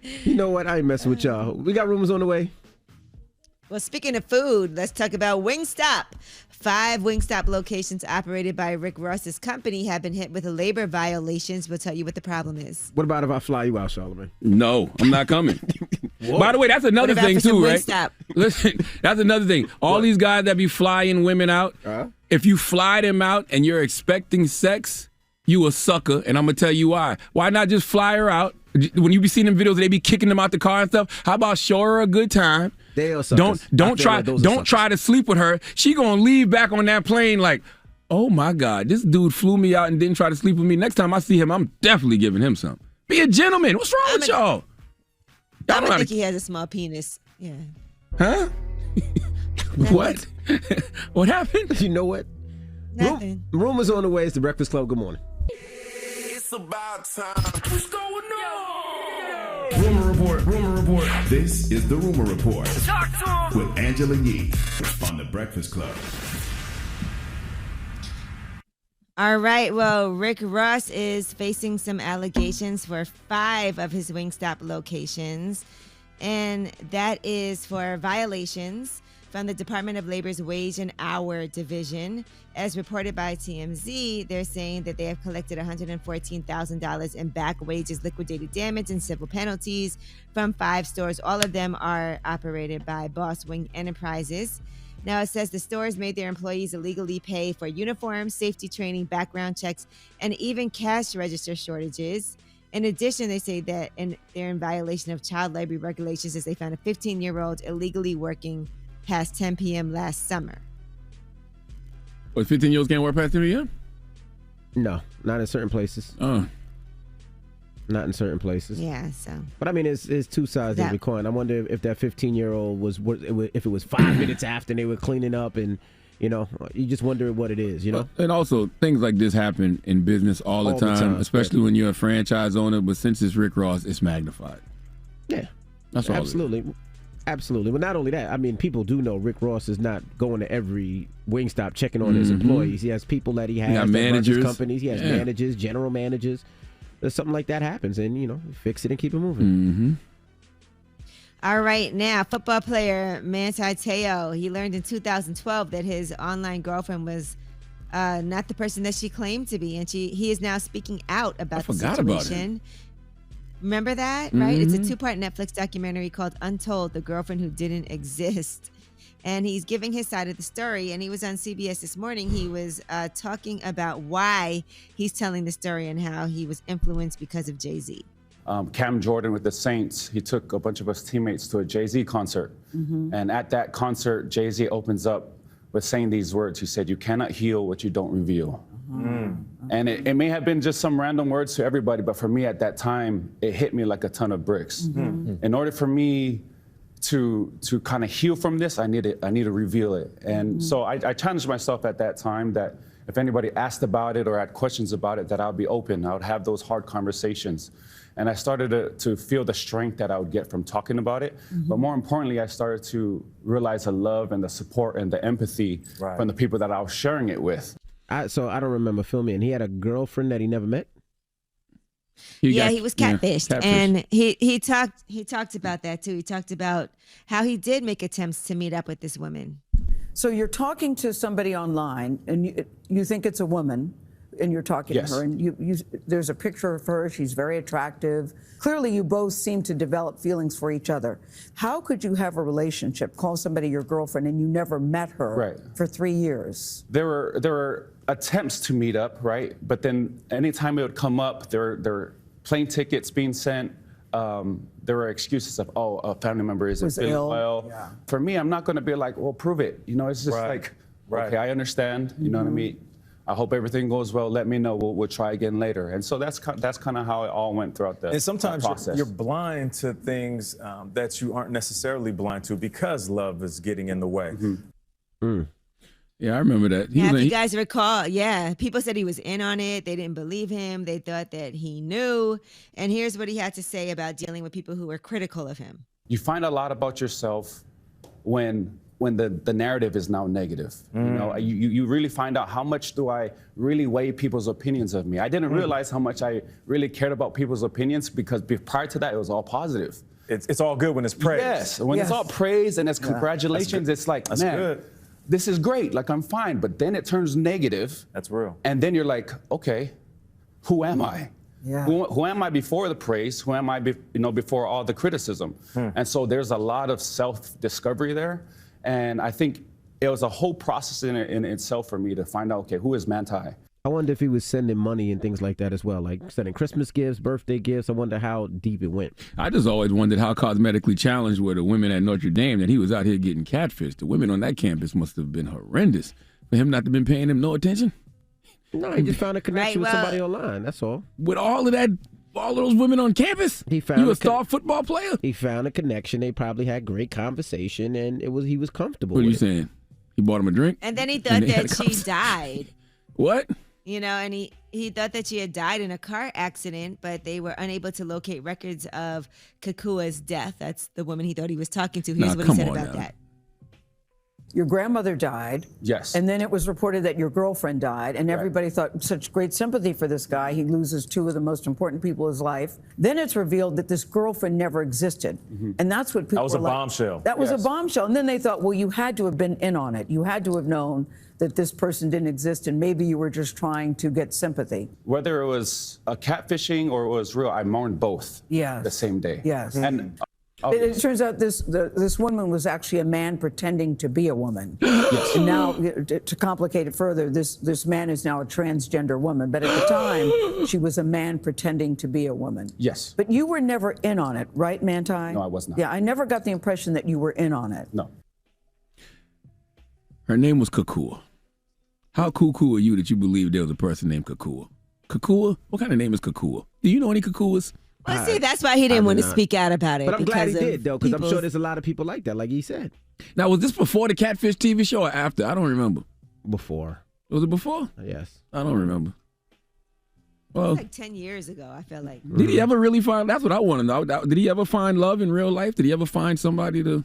You know what? I ain't messing with y'all. We got rumors on the way. Well, speaking of food, let's talk about Wingstop. 5 Wingstop locations operated by Rick Ross's company have been hit with labor violations. We'll tell you what the problem is. What about if I fly you out, Charlamagne? No, I'm not coming. By the way, that's another What about thing for some too, right? Wingstop? Listen, that's another thing. All these guys that be flying women out, if you fly them out and you're expecting sex, you a sucker, and I'm gonna tell you why. Why not just fly her out? When you be seeing them videos, they be kicking them out the car and stuff. How about show her a good time? They are suckers. Don't try to sleep with her. She gonna leave back on that plane like, oh my God, this dude flew me out and didn't try to sleep with me. Next time I see him, I'm definitely giving him some. Be a gentleman. What's wrong with y'all? I don't think he has a small penis. Yeah. Huh? What? What happened? You know what? Nothing. Rumors on the way. It's the Breakfast Club. Good morning. It's about time. What's going on? Rumor report. This is the Rumor Report Talk to him. with Angela Yee on the Breakfast Club. All right. Well, Rick Ross is facing some allegations for 5 of his Wingstop locations, and that is for violations from the Department of Labor's Wage and Hour Division. As reported by TMZ, they're saying that they have collected $114,000 in back wages, liquidated damage, and civil penalties from 5 stores. All of them are operated by Boss Wing Enterprises. Now, it says the stores made their employees illegally pay for uniforms, safety training, background checks, and even cash register shortages. In addition, they say that they're in violation of child labor regulations as they found a 15-year-old illegally working past 10 p.m. last summer. What, 15-year-olds can't work past 10 p.m.? No, not in certain places. Oh. Not in certain places. Yeah, so. But I mean, it's two sides of every coin. I wonder if that 15-year-old if it was 5 minutes after they were cleaning up, and you just wonder what it is, And also, things like this happen in business all the time, especially when you're a franchise owner. But since it's Rick Ross, it's magnified. Yeah, that's all. Absolutely. But not only that, I mean, people do know Rick Ross is not going to every Wingstop checking on his employees. He has people that he has. He got managers. Companies. He has managers, general managers. There's something like that happens, and fix it and keep it moving. Mm-hmm. All right, now football player Manti Te'o, he learned in 2012 that his online girlfriend was not the person that she claimed to be, and he is now speaking out about the situation. About it. Remember that, right? It's a 2-part Netflix documentary called Untold: The Girlfriend Who Didn't Exist. And he's giving his side of the story. And he was on CBS this morning. He was talking about why he's telling the story and how he was influenced because of Jay-Z. Cam Jordan with the Saints, he took a bunch of us teammates to a Jay-Z concert. And at that concert, Jay-Z opens up with saying these words. He said, "You cannot heal what you don't reveal." And it may have been just some random words to everybody, but for me at that time, it hit me like a ton of bricks. In order for me to kind of heal from this, I need to reveal it. And so I challenged myself at that time that if anybody asked about it or had questions about it, that I would be open. I would have those hard conversations. And I started to feel the strength that I would get from talking about it. But more importantly, I started to realize the love and the support and the empathy from the people that I was sharing it with. So I don't remember filming. And he had a girlfriend that he never met? He was catfished. And he talked about that too. He talked about how he did make attempts to meet up with this woman. So you're talking to somebody online, and you think it's a woman, and you're talking to her, and there's a picture of her. She's very attractive. Clearly, you both seem to develop feelings for each other. How could you have a relationship, call somebody your girlfriend, and you never met her for 3 years? There were attempts to meet up, right? But then anytime it would come up, there were plane tickets being sent. There were excuses of, a family member isn't feeling well. Yeah. For me, I'm not going to be like, well, prove it. It's just okay, I understand. You know what I mean? I hope everything goes well. Let me know. We'll try again later. And so that's kind of how it all went throughout the And sometimes process. you're blind to things that you aren't necessarily blind to because love is getting in the way. Yeah, I remember that. If you guys recall, people said he was in on it. They didn't believe him. They thought that he knew. And here's what he had to say about dealing with people who were critical of him. You find a lot about yourself when the narrative is now negative. You really find out how much do I really weigh people's opinions of me. I didn't realize how much I really cared about people's opinions because prior to that, it was all positive. It's all good when it's praise. Yes, when it's all praise and it's congratulations, it's like, man, good. This is great, like I'm fine. But then it turns negative. That's real. And then you're like, okay, who am I? Yeah. Who am I before the praise? Who am I before all the criticism? And so there's a lot of self-discovery there. And I think it was a whole process in itself for me to find out, okay, who is Manti? I wonder if he was sending money and things like that as well, like sending Christmas gifts, birthday gifts. I wonder how deep it went. I just always wondered how cosmetically challenged were the women at Notre Dame that he was out here getting catfished. The women on that campus must have been horrendous for him not to have been paying them no attention. No, he just found a connection with somebody online, that's all. With all of those women on campus? He found you a star football player? He found a connection. They probably had great conversation, and he was comfortable with it. What are you saying? He bought him a drink? And then he thought that she died. What? And he thought that she had died in a car accident, but they were unable to locate records of Kakua's death. That's the woman he thought he was talking to. Here's what he said about that. Your grandmother died. Yes. And then it was reported that your girlfriend died, and everybody thought such great sympathy for this guy. He loses two of the most important people in his life. Then it's revealed that this girlfriend never existed. And that's what people That was a were like, bombshell. That was a bombshell. And then they thought, well, you had to have been in on it. You had to have known that this person didn't exist, and maybe you were just trying to get sympathy. Whether it was a catfishing or it was real, I mourned both the same day. Yes. And it turns out this woman was actually a man pretending to be a woman. Yes. And now, to complicate it further, this man is now a transgender woman. But at the time, she was a man pretending to be a woman. Yes. But you were never in on it, right, Manti? No, I was not. Yeah, I never got the impression that you were in on it. No. Her name was Kakua. How cuckoo are you that you believe there was a person named Kakua? Kakua? What kind of name is Kakua? Do you know any Kakuas? Well, see, that's why he didn't want to speak out about it. But I'm glad he because of did, though, because I'm people's- sure there's a lot of people like that, like he said. Now, was this before the Catfish TV show or after? I don't remember. Before. Was it before? Yes. I don't remember. Well, Like 10 years ago, I feel like. did he ever really find? That's what I want to know. Did he ever find love in real life? Did he ever find somebody to,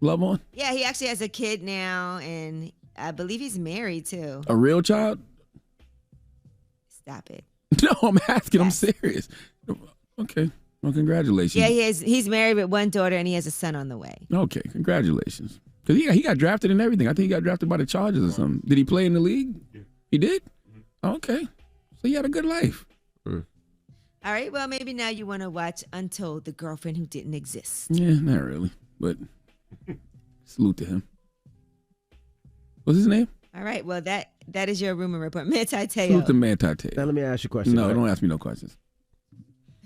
love on? Yeah, he actually has a kid now, and I believe he's married too. A real child? Stop it. No, I'm asking. I'm serious. Okay. Well, congratulations. Yeah, he's married with one daughter, and he has a son on the way. Okay, congratulations. Because he got drafted and everything. I think he got drafted by the Chargers or something. Did he play in the league? Yeah. He did? Okay. So he had a good life. All right, well, maybe now you want to watch Untold, the girlfriend who didn't exist. Yeah, not really. But salute to him. What's his name? All right, well, that is your rumor report. Manti Teo. Salute to Manti Teo. Now let me ask you a question. No, right? don't ask me no questions.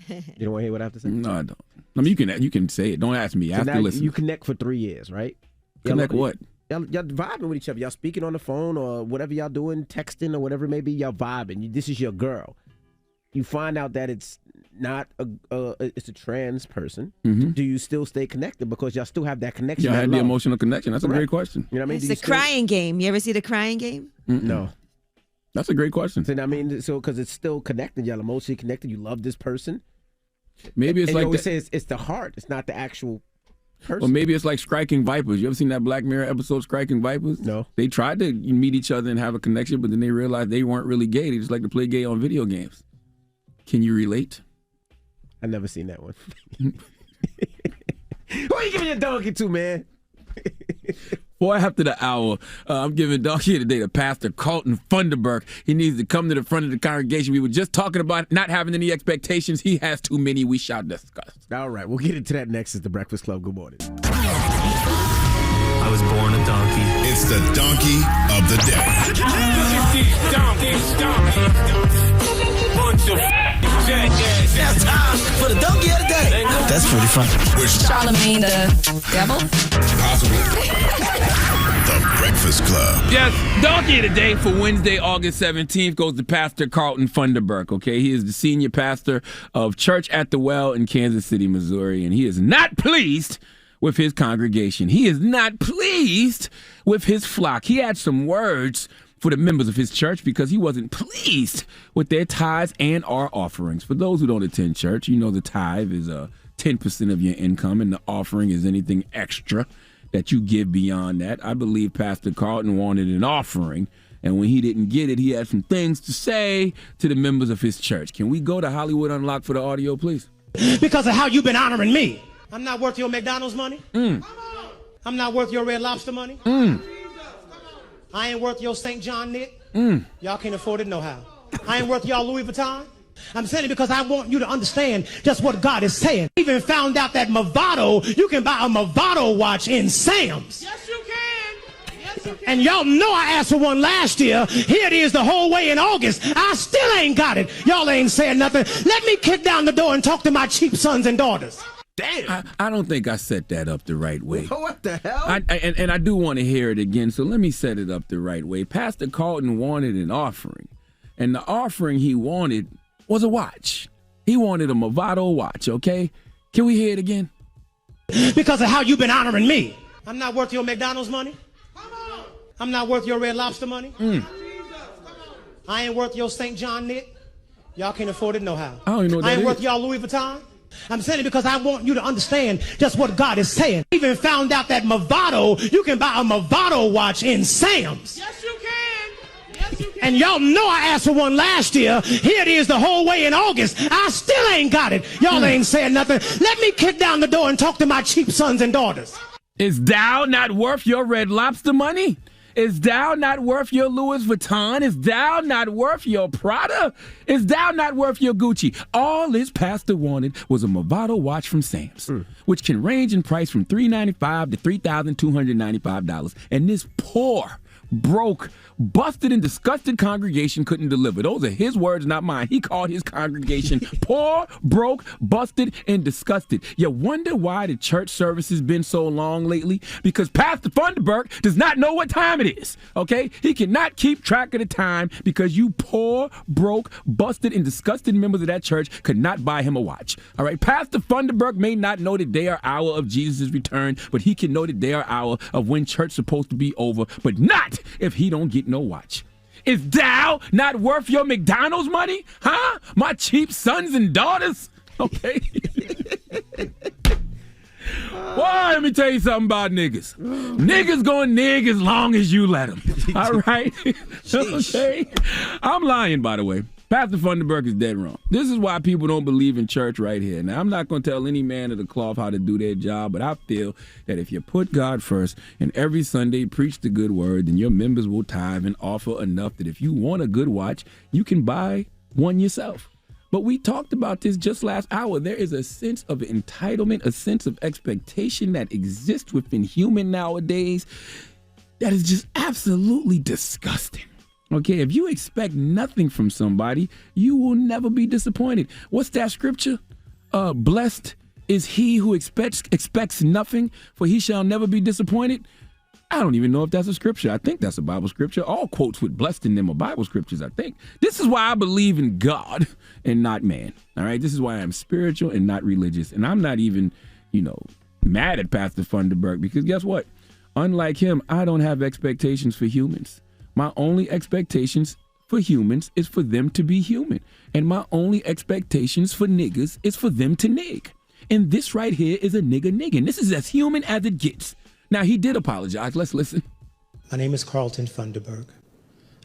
You don't want to hear what I have to say? No, I don't. I mean, you can say it. Don't ask me. So Ask now the listener. you connect for 3 years, right? Connect what? Y'all vibing with each other. Y'all speaking on the phone or whatever y'all doing, texting or whatever it may be. Y'all vibing. This is your girl. You find out that it's not it's a trans person. Mm-hmm. Do you still stay connected because y'all still have that connection? Y'all that had the love? emotional connection. That's a Correct. great question. You know what I mean? It's Do you the crying game. You ever see the crying game? No. That's a great question. So, I mean, because it's still connected. Y'all emotionally connected. You love this person. Maybe it's and like you always that. say it's the heart. It's not the actual person. Or maybe it's like Striking Vipers. You ever seen that Black Mirror episode, Striking Vipers? No. They tried to meet each other and have a connection, but then they realized they weren't really gay. They just like to play gay on video games. Can you relate? I never seen that one. Who are you giving your donkey to, man? Boy, after the hour, I'm giving donkey today to Pastor Carlton Funderburk. He needs to come to the front of the congregation. We were just talking about not having any expectations. He has too many. We shall discuss. All right, we'll get into that next. It's the Breakfast Club. Good morning. I was born a donkey. It's the donkey of the day. That's time for the donkey of the day. That's pretty funny. Charlamagne the devil? Possibly. The Breakfast Club. Yes, donkey of the day for Wednesday, August 17th goes to Pastor Carlton Funderburk, okay? He is the senior pastor of Church at the Well in Kansas City, Missouri, and he is not pleased with his congregation. He is not pleased with his flock. He had some words for the members of his church because he wasn't pleased with their tithes and our offerings. For those who don't attend church, you know the tithe is 10% of your income, and the offering is anything extra that you give beyond that. I believe Pastor Carlton wanted an offering, and when he didn't get it, he had some things to say to the members of his church. Can we go to Hollywood Unlocked for the audio, please? Because of how you've been honoring me. I'm not worth your McDonald's money. I'm not worth your Red Lobster money. I ain't worth your St. John knit. Y'all can't afford it no how. I ain't worth y'all Louis Vuitton. I'm saying it because I want you to understand just what God is saying. I even found out that Movado, you can buy a Movado watch in Sam's. Yes, you can. Yes, you can. And y'all know I asked for one last year. Here it is the whole way in August. I still ain't got it. Y'all ain't saying nothing. Let me kick down the door and talk to my cheap sons and daughters. Damn. I don't think I set that up the right way. What the hell? And I do want to hear it again, so let me set it up the right way. Pastor Carlton wanted an offering, and the offering he wanted was a watch. He wanted a Movado watch, okay? Can we hear it again? Because of how you've been honoring me. I'm not worth your McDonald's money. I'm not worth your Red Lobster money. I ain't worth your St. John knit. Y'all can't afford it no how. I don't even know what I that ain't is. worth y'all Louis Vuitton. I'm saying it because I want you to understand just what God is saying. I even found out that Movado, you can buy a Movado watch in Sam's. Yes, you can. Yes, you can. And y'all know I asked for one last year. Here it is the whole way in August. I still ain't got it. Y'all ain't saying nothing. Let me kick down the door and talk to my cheap sons and daughters. Is Dow not worth your Red Lobster money? Is Dow not worth your Louis Vuitton? Is Dow not worth your Prada? Is Dow not worth your Gucci? All this pastor wanted was a Movado watch from Sam's, which can range in price from $395 to $3,295. And this poor, broke, busted, and disgusted congregation couldn't deliver. Those are his words, not mine. He called his congregation poor, broke, busted, and disgusted. You wonder why the church service has been so long lately? Because Pastor Funderburk does not know what time it is, okay? He cannot keep track of the time because you poor, broke, busted, and disgusted members of that church could not buy him a watch, all right? Pastor Funderburk may not know the day or hour of Jesus' return, but he can know the day or hour of when church is supposed to be over, but not if he don't get no watch. Is Dow not worth your McDonald's money? Huh? My cheap sons and daughters? Okay. Well, let me tell you something about niggas. Niggas gonna nig as long as you let them. All right? Okay? I'm lying, by the way. Pastor Funderburk is dead wrong. This is why people don't believe in church right here. Now, I'm not going to tell any man of the cloth how to do their job, but I feel that if you put God first and every Sunday preach the good word, then your members will tithe and offer enough that if you want a good watch, you can buy one yourself. But we talked about this just last hour. There is a sense of entitlement, a sense of expectation that exists within human nowadays that is just absolutely disgusting. Okay, if you expect nothing from somebody, you will never be disappointed. What's that scripture? Blessed is he who expects nothing, for he shall never be disappointed. I don't even know if that's a scripture. I think that's a Bible scripture. All quotes with blessed in them are Bible scriptures, I think. This is why I believe in God and not man. All right, this is why I'm spiritual and not religious. And I'm not even, mad at Pastor Funderburk because guess what? Unlike him, I don't have expectations for humans. My only expectations for humans is for them to be human. And my only expectations for niggas is for them to nig. And this right here is a nigga niggin'. This is as human as it gets. Now, he did apologize. Let's listen. My name is Carlton Funderburk.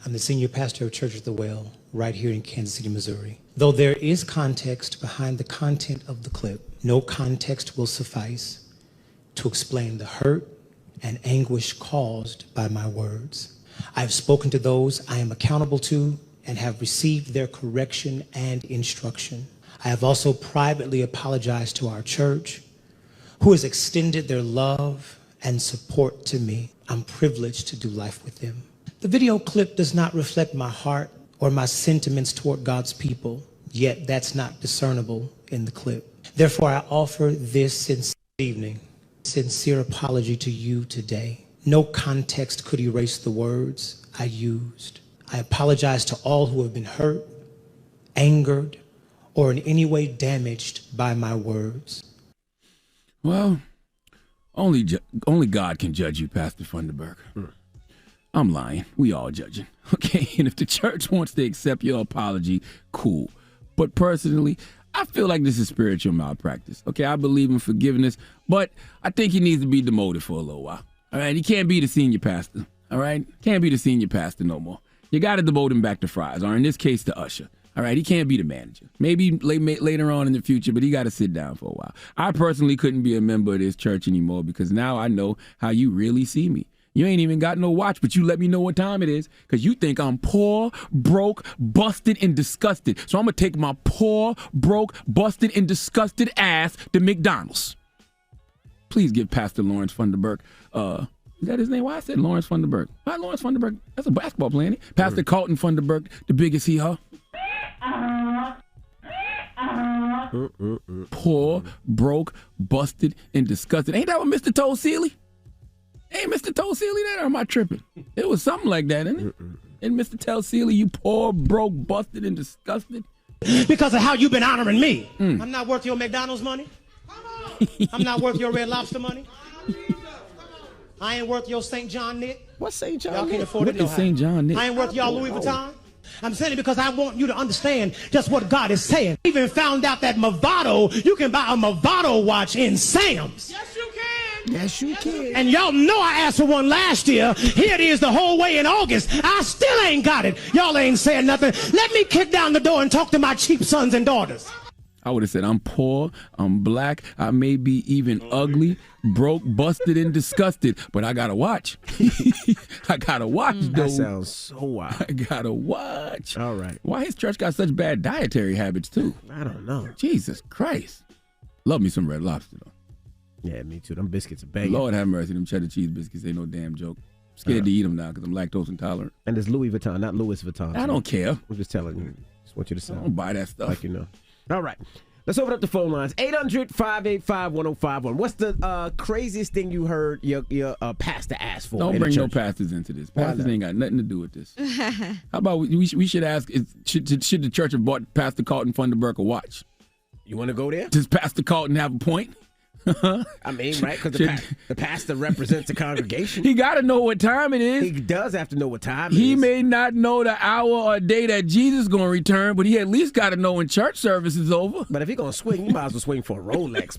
I'm the senior pastor of Church of the Well right here in Kansas City, Missouri. Though there is context behind the content of the clip, no context will suffice to explain the hurt and anguish caused by my words. I have spoken to those I am accountable to and have received their correction and instruction. I have also privately apologized to our church, who has extended their love and support to me. I'm privileged to do life with them. The video clip does not reflect my heart or my sentiments toward God's people, yet that's not discernible in the clip. Therefore, I offer this sincere apology to you today. No context could erase the words I used. I apologize to all who have been hurt, angered, or in any way damaged by my words. Well, only God can judge you, Pastor Funderburk. I'm lying. We all judging. Okay, and if the church wants to accept your apology, cool. But personally, I feel like this is spiritual malpractice. Okay, I believe in forgiveness, but I think he needs to be demoted for a little while. All right, he can't be the senior pastor. All right, can't be the senior pastor no more. You got to demote him back to Fries, or in this case, to Usher. All right, he can't be the manager. Maybe later on in the future, but he got to sit down for a while. I personally couldn't be a member of this church anymore because now I know how you really see me. You ain't even got no watch, but you let me know what time it is because you think I'm poor, broke, busted, and disgusted. So I'm going to take my poor, broke, busted, and disgusted ass to McDonald's. Please give Pastor Lawrence Funderburk, is that his name? Why I said Lawrence Funderburk? Why Lawrence Funderburk? That's a basketball player. Pastor Carlton Funderburk, the biggest hee-haw. Poor, broke, busted, and disgusted. Ain't that what Mr. Toe Sealy? Ain't Mr. Toe Sealy that, or am I tripping? It was something like that, isn't it? And Mr. Toe Sealy, you poor, broke, busted, and disgusted. Because of how you've been honoring me. I'm not worth your McDonald's money. I'm not worth your Red Lobster money. I ain't worth your St. John knit. What's St. John Y'all knit? can't afford What it no is St. John knit? I ain't worth y'all Louis Vuitton. I'm saying it because I want you to understand just what God is saying. I even found out that Movado, you can buy a Movado watch in Sam's. Yes, you can. Yes, you can. And y'all know I asked for one last year. Here it is the whole way in August. I still ain't got it. Y'all ain't saying nothing. Let me kick down the door and talk to my cheap sons and daughters. I would have said, I'm poor, I'm black, I may be even ugly, broke, busted, and disgusted, but I got to watch. I got to watch, though. That sounds so wild. I got to watch. All right. Why his church got such bad dietary habits, too? I don't know. Jesus Christ. Love me some Red Lobster, though. Yeah, me too. Them biscuits are banging. Lord have mercy, them cheddar cheese biscuits ain't no damn joke. I'm scared to eat them now because I'm lactose intolerant. And it's Louis Vuitton, not Louis Vuitton. I don't care. I'm just telling you. Just want you to say. I don't buy that stuff. Like you know. All right. Let's open up the phone lines. 800-585-1051. What's the craziest thing you heard your pastor ask for? Don't bring no pastors into this. Pastors ain't got nothing to do with this. How about we should ask, should the church have bought Pastor Carlton Funderburk a watch? You want to go there? Does Pastor Carlton have a point? I mean, right? Because the pastor represents the congregation. He got to know what time it is. He does have to know what time it He is. may not know the hour or day that Jesus is going to return, but he at least got to know when church service is over. But if he's going to swing, you might as well swing for a Rolex.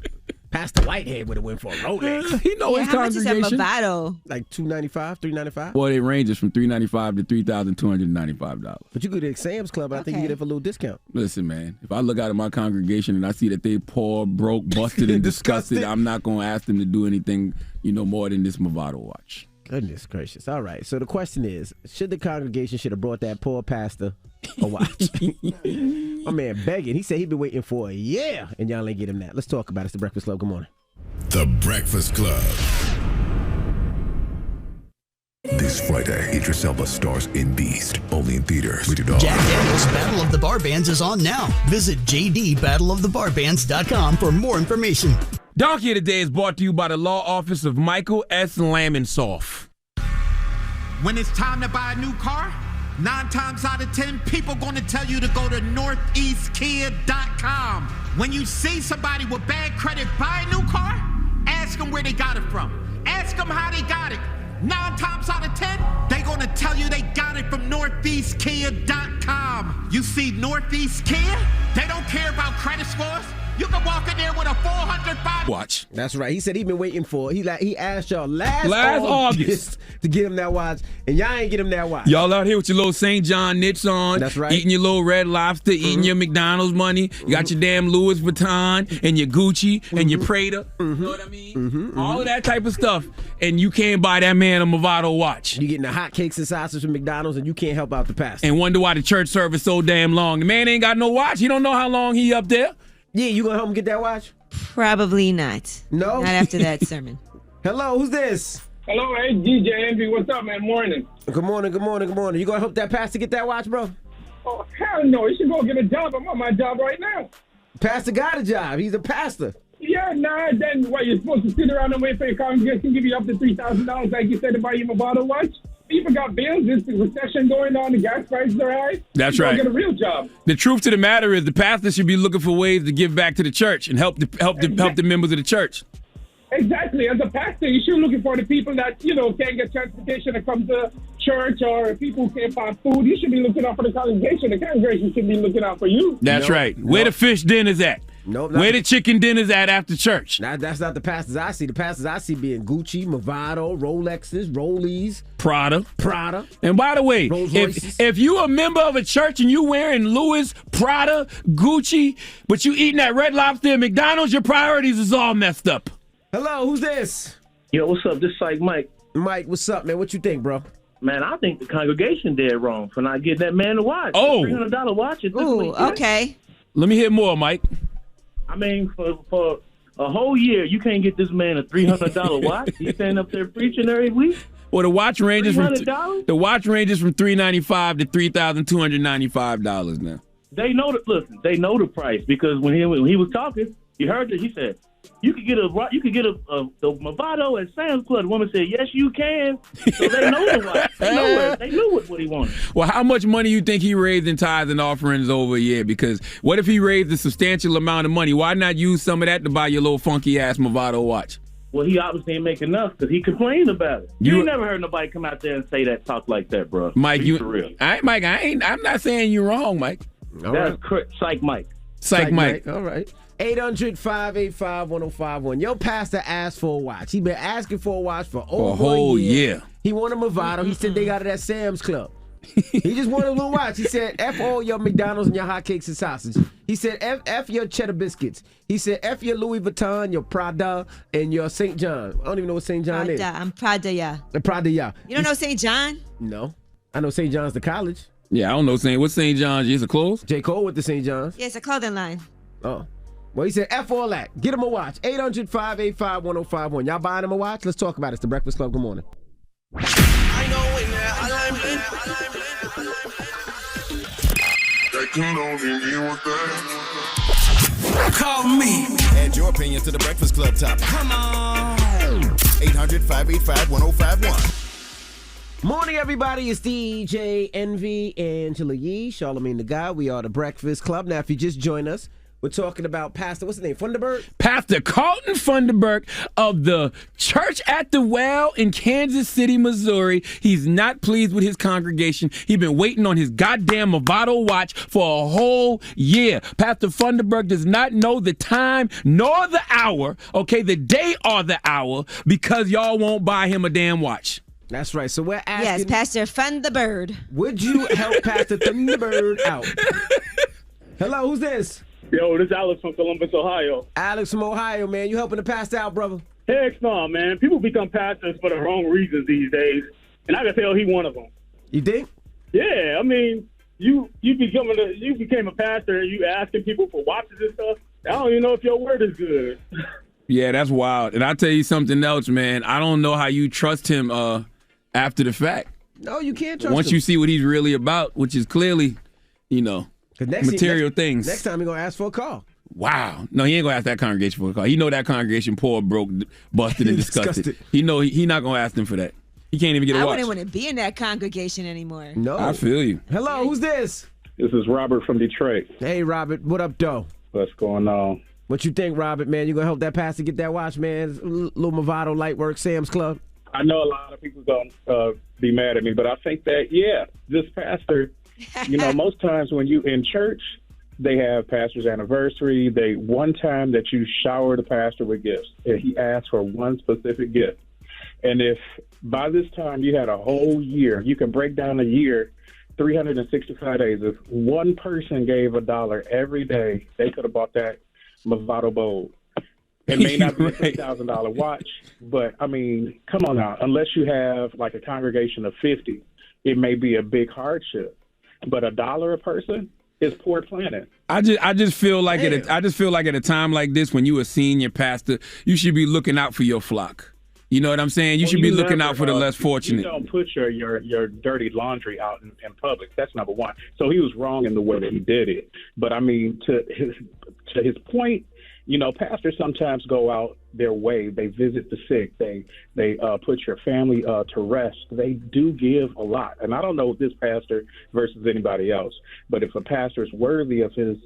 Pastor Whitehead would have went for a Rolex. He know his congregation. How much is a Movado? Like $295, $395. Well, it ranges from $395 to $3,295. But you go to Sam's Club, and I think you get it for a little discount. Listen, man, if I look out at my congregation and I see that they poor, broke, busted, and disgusted, I'm not going to ask them to do anything, more than this Movado watch. Goodness gracious. All right. So the question is, should the congregation should have brought that poor pastor a watch? My man begging. He said he'd been waiting for a year, and y'all ain't get him that. Let's talk about it. It's The Breakfast Club. Good morning. The Breakfast Club. This Friday, Idris Elba stars in Beast, only in theaters. Rated R. Jack Daniels Battle of the Bar Bands is on now. Visit jdbattleofthebarbands.com for more information. Donkey of the Day is brought to you by the law office of Michael S. Lamonsoff. When it's time to buy a new car, 9 times out of 10, people gonna tell you to go to northeastkia.com. When you see somebody with bad credit buy a new car, ask them where they got it from. Ask them how they got it. 9 times out of 10, they gonna tell you they got it from northeastkia.com. You see Northeast Kia? They don't care about credit scores. You can walk in there with a 405 watch. That's right. He said he been waiting for. He asked y'all last August to get him that watch, and y'all ain't get him that watch. Y'all out here with your little St. John knits on. That's right. Eating your little Red Lobster, eating your McDonald's money. You got your damn Louis Vuitton and your Gucci and your Prada. You know what I mean? All of that type of stuff. And you can't buy that man a Movado watch. You getting the hot cakes and sausage from McDonald's, and you can't help out the pastor. And wonder why the church service so damn long. The man ain't got no watch. He don't know how long he up there. Yeah, you gonna help him get that watch? Probably not. No? Not after that sermon. Hello, who's this? Hello, hey, DJ Envy. What's up, man? Morning. Good morning, good morning, good morning. You gonna help that pastor get that watch, bro? Oh, hell no. You should go get a job. I'm on my job right now. Pastor got a job. He's a pastor. Yeah, nah, then what, you're supposed to sit around and wait for your congregation to give you up to $3,000 like you said to buy you a bottle watch? People got bills. There's a recession going on. The gas prices are high. That's right. Get a real job. The truth to the matter is the pastor should be looking for ways to give back to the church and help the members of the church. Exactly. As a pastor, you should be looking for the people that, can't get transportation to come to church, or people who can't find food. You should be looking out for the congregation. The congregation should be looking out for you. That's right. Where the fish dinner's at. Nope, where the chicken dinner's at after church. That's not the pastors I see. The pastors I see being Gucci, Movado, Rolexes, Rollies, Prada. And by the way, if you a member of a church and you wearing Louis, Prada, Gucci, but you eating that Red Lobster at McDonald's, your priorities is all messed up. Hello, who's this? Yo, what's up? This is like Mike. Mike, what's up, man? What you think, bro? Man, I think the congregation did wrong for not getting that man a watch. Oh. $300 watch. Ooh, okay. Let me hear more, Mike. I mean, for a whole year, you can't get this man a $300 watch. He's standing up there preaching every week. Well, the watch ranges from $300? $395 to $3,295 now. They know they know the price, because when he was talking, you heard that he said you could get the Movado at Sam's Club. The woman said, "Yes, you can." So they know the watch. They knew what he wanted. Well, how much money you think he raised in tithes and offerings over a year? Because what if he raised a substantial amount of money? Why not use some of that to buy your little funky ass Movado watch? Well, he obviously ain't making enough because he complained about it. You ain't never heard nobody come out there and say that, talk like that, bro. Mike, Be for real. Mike, I'm not saying you're wrong, Mike. That's Psych Mike. Psych Mike. All right. 800-585-1051. Your pastor asked for a watch. He been asking for a watch for over a whole year. He wanted a Movado. He said they got it at Sam's Club. He just wanted a little watch. He said, F all your McDonald's and your hotcakes and sausage. He said, F your cheddar biscuits. He said, F your Louis Vuitton, your Prada, and your St. John. I don't even know what St. John is. I'm Prada, yeah. The Prada, yeah. You don't know St. John? No. I know St. John's the college. Yeah, I don't know what's St. John's. Is it clothes? J. Cole with the St. John's. Yeah, it's a clothing line. Oh. Well, he said, F all that. Get him a watch. 800-585-1051. Y'all buying him a watch? Let's talk about it. It's the Breakfast Club. Good morning. Call me. Add your opinion to the Breakfast Club topic. Come on. 800-585-1051. Morning, everybody. It's DJ Envy, Angela Yee, Charlamagne the Guy. We are the Breakfast Club. Now, if you just joined us, we're talking about Pastor, what's his name, Funderburg? Pastor Carlton Funderburg of the Church at the Well in Kansas City, Missouri. He's not pleased with his congregation. He's been waiting on his goddamn Movado watch for a whole year. Pastor Funderburg does not know the time nor the hour, okay, the day or the hour, because y'all won't buy him a damn watch. That's right. So we're asking. Yes, Pastor Funderburg. Would you help Pastor Funderburg out? Hello, who's this? Yo, this is Alex from Columbus, Ohio. Alex from Ohio, man. You helping the pastor out, brother? Heck no, man. People become pastors for the wrong reasons these days, and I can tell he one of them. You think? Yeah, I mean, you became a pastor and you asking people for watches and stuff. I don't even know if your word is good. Yeah, that's wild. And I'll tell you something else, man. I don't know how you trust him after the fact. No, you can't trust him. Once you see what he's really about, which is clearly, material things. Next time he's going to ask for a call. Wow. No, he ain't going to ask that congregation for a call. He know that congregation poor, broke, busted, and disgusted. He know he not going to ask them for that. He can't even get a watch. I wouldn't want to be in that congregation anymore. No. I feel you. Hello, who's this? This is Robert from Detroit. Hey, Robert. What up, though? What's going on? What you think, Robert, man? You going to help that pastor get that watch, man? Little Movado, Lightwork, Sam's Club? I know a lot of people going to be mad at me, but I think that, this pastor, most times when you in church, they have pastor's anniversary. One time that you shower the pastor with gifts, and he asks for one specific gift. And if by this time you had a whole year, you can break down a year, 365 days. If one person gave $1 every day, they could have bought that Movado Bold. It may not be a $3,000 watch, but I mean, come on now. Unless you have like a congregation of 50, it may be a big hardship. But $1 a person is poor planning. I just feel like at a time like this, when you a senior pastor, you should be looking out for your flock. You know what I'm saying? You should be looking out for the less fortunate. You don't put your dirty laundry out in public. That's number one. So he was wrong in the way that he did it. But I mean, to his point, pastors sometimes go out their way. They visit the sick. They put your family to rest. They do give a lot. And I don't know this pastor versus anybody else, but if a pastor is worthy of his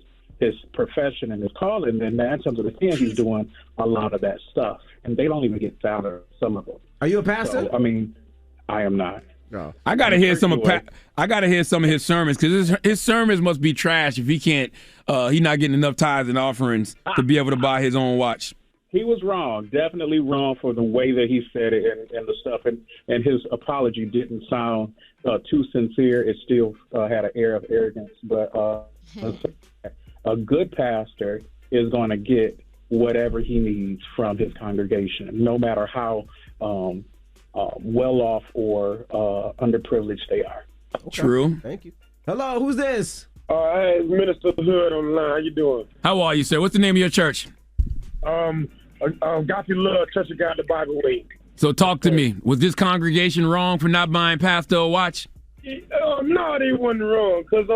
profession and his calling, then 9 times out of 10 he's doing a lot of that stuff. And they don't even get salary, some of them. Are you a pastor? So, I mean, I am not. No. I gotta hear some of his sermons, because his sermons must be trash if he can't. He's not getting enough tithes and offerings to be able to buy his own watch. He was wrong, definitely wrong for the way that he said it and the stuff, and his apology didn't sound too sincere. It still had an air of arrogance. But a good pastor is going to get whatever he needs from his congregation, no matter how well off or underprivileged they are. Okay. True. Thank you. Hello, who's this? Hey, Minister Hood on the line. How you doing? How are you, sir? What's the name of your church? Got Your Love, Church of God, the Bible Way. So talk to me. Was this congregation wrong for not buying Pastor a watch? No, they wasn't wrong. Because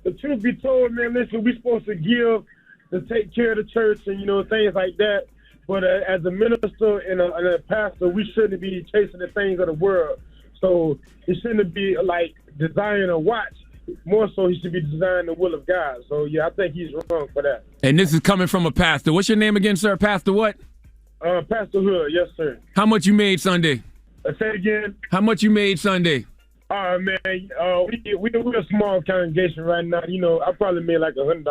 the truth be told, man, listen, we're supposed to give to take care of the church and, things like that. But as a minister and a pastor, we shouldn't be chasing the things of the world. So it shouldn't be like desiring a watch. More so, he should be desiring the will of God. So, yeah, I think he's wrong for that. And this is coming from a pastor. What's your name again, sir? Pastor what? Pastor Hood, yes, sir. How much you made Sunday? Say it again. How much you made Sunday? Man, we're a small congregation right now. You know, I probably made like $100.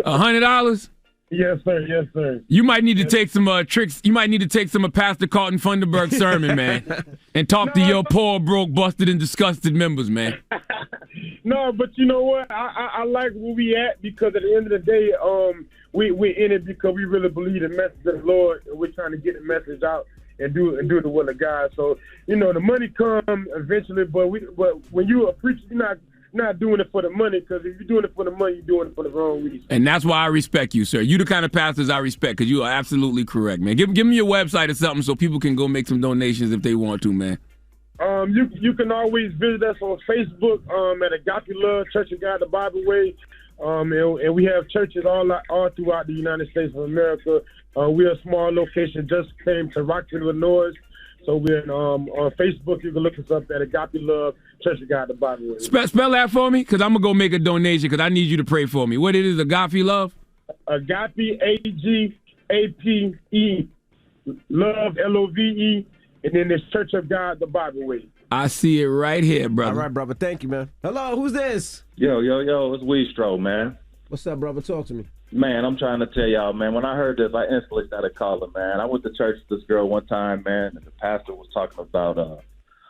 $100? Yes, sir. Yes, sir. You might need to take some tricks. You might need to take some of Pastor Carlton Funderburg's sermon, man, and talk to your poor, broke, busted, and disgusted members, man. No, but you know what? I like where we at because at the end of the day, we're in it because we really believe the message of the Lord, and we're trying to get the message out and do the will of God. So, you know, the money come eventually, but when you a preacher, you're not doing it for the money, because if you're doing it for the money, you're doing it for the wrong reason. And that's why I respect you, sir. You the kind of pastors I respect, because you are absolutely correct, man. Give me your website or something so people can go make some donations if they want to, man. You can always visit us on Facebook at Agape Love Church of God the Bible Way. And we have churches all throughout the United States of America. We're a small location, just came to Rockford, Illinois. So we're on Facebook. You can look us up at Agape Love Church of God the Bible Way. Spell that for me, because I'm going to go make a donation, because I need you to pray for me. What it is, Agape Love? Agape, A-G-A-P-E, Love, L-O-V-E, and then it's Church of God the Bible Way. I see it right here, brother. All right, brother. Thank you, man. Hello, who's this? Yo, it's Weestro, man. What's up, brother? Talk to me. Man, I'm trying to tell y'all, man, when I heard this, I instantly started calling, man. I went to church with this girl one time, man, and the pastor was talking about a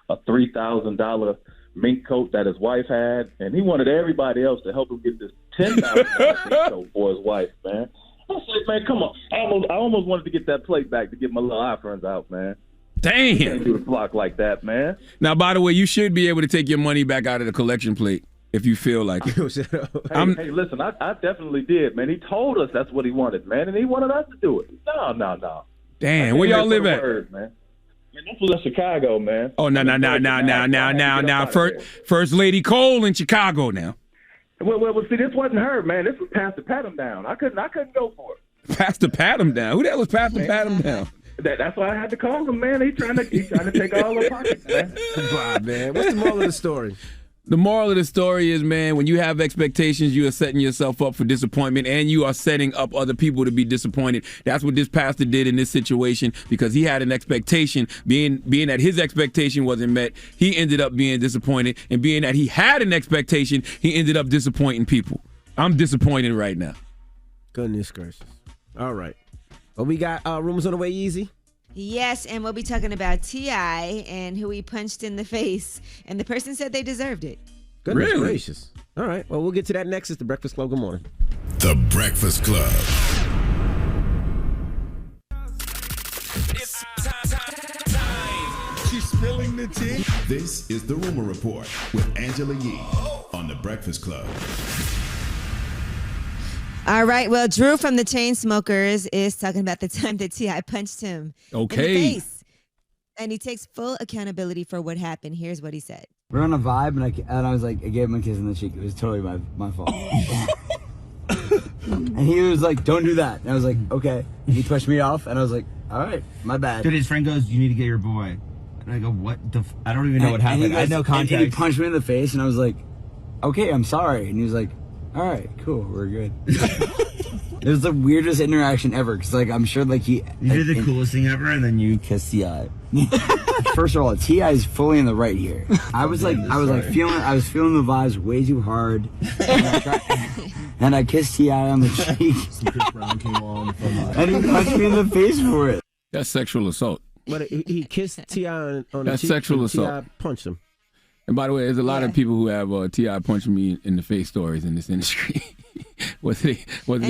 $3,000 mink coat that his wife had, and he wanted everybody else to help him get this $10,000 mink coat for his wife, man. I said, man, come on. I almost wanted to get that plate back to get my little iPhones out, man. Damn. You can't do the flock like that, man. Now, by the way, you should be able to take your money back out of the collection plate if you feel like it. Hey, listen, I definitely did, man. He told us that's what he wanted, man, and he wanted us to do it. No. Damn, where y'all live at? Man, this was in Chicago, man. Oh, no. First Lady Cole in Chicago now. Well, see, this wasn't her, man. This was Pastor Pat him down. I couldn't go for it. Pastor Pat him down? Who the hell was Pastor Pat him down? That's why I had to call him, man. He's trying to take all the pockets, man. Bye, man. What's the moral of the story? The moral of the story is, man, when you have expectations, you are setting yourself up for disappointment, and you are setting up other people to be disappointed. That's what this pastor did in this situation, because he had an expectation. Being that his expectation wasn't met, he ended up being disappointed. And being that he had an expectation, he ended up disappointing people. I'm disappointed right now. Goodness gracious. All right. Well, we got rumors on the way, Easy. Yes, and we'll be talking about T.I. and who he punched in the face. And the person said they deserved it. Goodness gracious. All right. Well, we'll get to that next. It's The Breakfast Club. Good morning. The Breakfast Club. It's time. She's spilling the tea. This is The Rumor Report with Angela Yee on The Breakfast Club. All right. Well, Drew from the Chainsmokers is talking about the time that T.I. punched him in the face. And he takes full accountability for what happened. Here's what he said. We're on a vibe, and I was like, I gave him a kiss on the cheek. It was totally my fault. And he was like, don't do that. And I was like, okay. And he pushed me off, and I was like, all right, my bad. Dude, his friend goes, you need to get your boy. And I go, what the I don't even know what happened. I had no context. And he punched me in the face, and I was like, okay, I'm sorry. And he was like, all right, cool, we're good. It was the weirdest interaction ever, because like I'm sure like you did the coolest thing ever, and then you kissed T.I. First of all, T.I. is fully in the right here. I was feeling the vibes way too hard, and I kissed T.I. on the cheek. Some Chris Brown came on, and he punched me in the face for it. That's sexual assault. But he kissed T.I. on the That's cheek. sexual assault. T.I. punched him. And by the way, there's a lot of people who have T.I. punching me in the face stories in this industry. whether they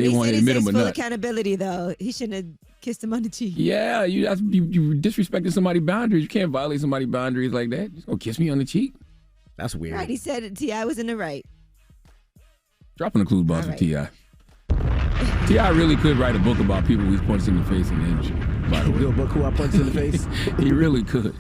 want to admit them or full not. accountability, though. He shouldn't have kissed him on the cheek. Yeah, you disrespecting somebody's boundaries. You can't violate somebody's boundaries like that. Just gonna kiss me on the cheek. That's weird. Right, he said T.I. was in the right. Dropping the clues bombs with T.I. T.I. really could write a book about people he's punched in the face in the industry. By the way, a book who I punched in the face. He really could.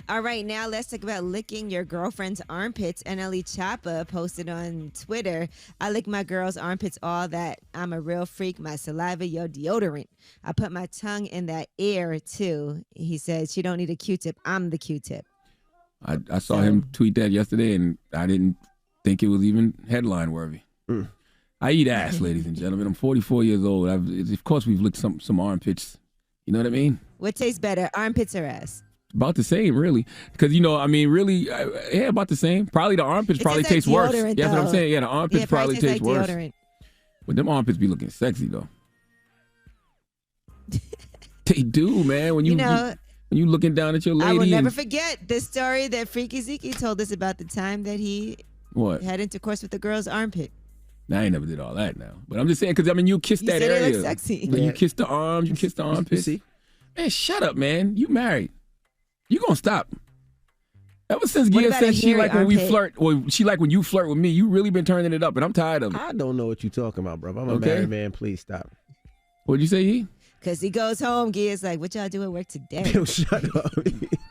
All right, now let's talk about licking your girlfriend's armpits. NLE Choppa posted on Twitter, I lick my girl's armpits all that. I'm a real freak. My saliva, your deodorant. I put my tongue in that ear, too. He said, she don't need a Q-tip. I'm the Q-tip. I saw him tweet that yesterday, and I didn't think it was even headline worthy. I eat ass, ladies and gentlemen. I'm 44 years old. Of course, we've licked some armpits. You know what I mean? What tastes better, armpits or ass? About the same, really. Because, yeah, about the same. Probably the armpits probably taste worse. deodorant, That's what I'm though. saying. Yeah, the armpits probably tastes taste like worse. deodorant. But them armpits be looking sexy, though. They do, man. When you looking down at your lady. I will never forget the story that Freaky Zeke told us about the time that he had intercourse with the girl's armpit. Now, I ain't never did all that now. But I'm just saying, because, you kiss that said it area. looked sexy. Like, you kiss the arms, you kiss the armpits. See? Man, shut up, man. You married. You gonna stop. Ever since What Gia about said a she like when we hairy flirt, or she like when you flirt with me, you really been turning it up, and I'm tired of it. I don't know what you're talking about, bro. I'm a married man. Please stop. What'd you say, E? Because he goes home, Gia's like, what y'all do at work today? Shut up.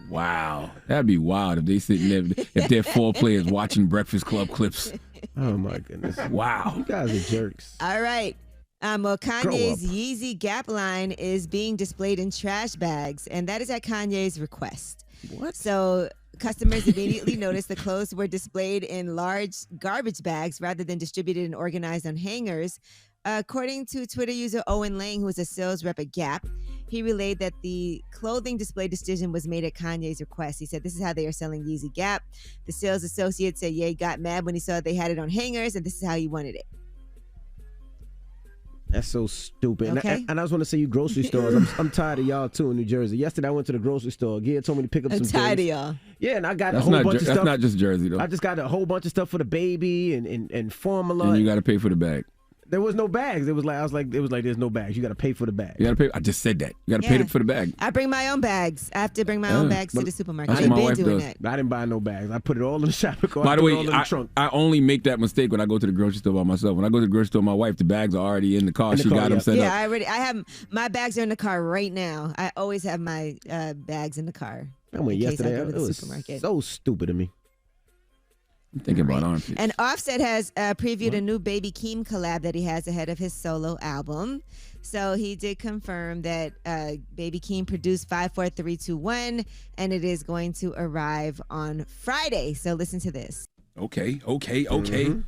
Wow. That'd be wild if they sitting there, if their foreplay is watching Breakfast Club clips. Oh, my goodness. Wow. You guys are jerks. All right. Well, Kanye's Yeezy Gap line is being displayed in trash bags, and that is at Kanye's request. What? So customers immediately noticed the clothes were displayed in large garbage bags rather than distributed and organized on hangers. According to Twitter user Owen Lang, who is a sales rep at Gap, he relayed that the clothing display decision was made at Kanye's request. He said, this is how they are selling Yeezy Gap. The sales associate said, Ye got mad when he saw they had it on hangers, and this is how he wanted it. That's so stupid. Okay. And I just want to say, you grocery stores, I'm tired of y'all too in New Jersey. Yesterday I went to the grocery store. Gia told me to pick up some things. I'm tired of y'all. Yeah, and I got a whole bunch of stuff. That's not just Jersey, though. I just got a whole bunch of stuff for the baby and formula. And you got to pay for the bag. There was no bags. It was like there's no bags. You got to pay for the bag. You got to pay. I just said that. You got to pay for the bag. I bring my own bags. I have to bring my own bags to the supermarket. That's I've what my been wife doing does. that. I didn't buy no bags. I put it all in the shopping cart. By the way, all in the trunk. I only make that mistake when I go to the grocery store by myself. When I go to the grocery store, my wife, the bags are already in the car. She got them set up. Yeah, I have my bags are in the car right now. I always have my bags in the car. I went yesterday. I go to the it was supermarket. so stupid of me. I'm thinking about armpits. And Offset has previewed a new Baby Keem collab that he has ahead of his solo album. So he did confirm that Baby Keem produced 54321, and it is going to arrive on Friday. So listen to this. Okay. Mm-hmm.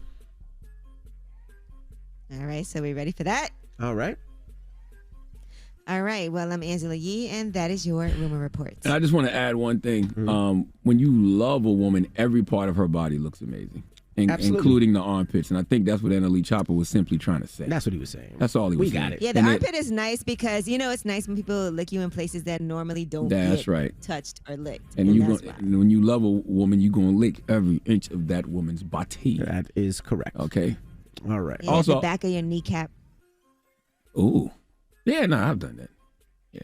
All right, so we ready for that? All right. All right. Well, I'm Angela Yee, and that is your rumor report. And I just want to add one thing. Mm-hmm. When you love a woman, every part of her body looks amazing, including the armpits. And I think that's what Annalie Chopper was simply trying to say. That's what he was saying. That's all he was saying. We got it. Yeah, the armpit is nice because, it's nice when people lick you in places that normally don't get touched or licked. And when you love a woman, you're going to lick every inch of that woman's body. That is correct. Okay. All right. Yeah, also, the back of your kneecap. Ooh. Yeah, no, I've done that. Yeah.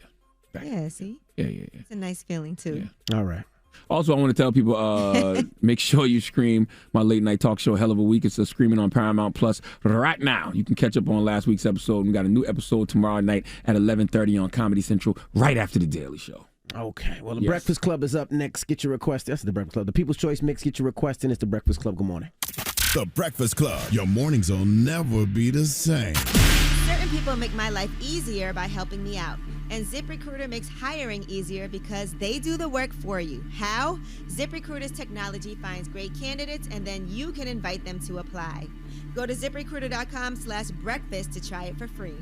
Yeah, see? Yeah. It's a nice feeling, too. Yeah. All right. Also, I want to tell people, make sure you stream my late night talk show, Hell of a Week. It's streaming on Paramount Plus right now. You can catch up on last week's episode. We got a new episode tomorrow night at 11:30 on Comedy Central, right after The Daily Show. Okay. Well, the Breakfast Club is up next. Get your request. That's the Breakfast Club. The People's Choice Mix. Get your request in. It's the Breakfast Club. Good morning. The Breakfast Club. Your mornings will never be the same. Certain people make my life easier by helping me out. And ZipRecruiter makes hiring easier because they do the work for you. How? ZipRecruiter's technology finds great candidates, and then you can invite them to apply. Go to ZipRecruiter.com/breakfast to try it for free.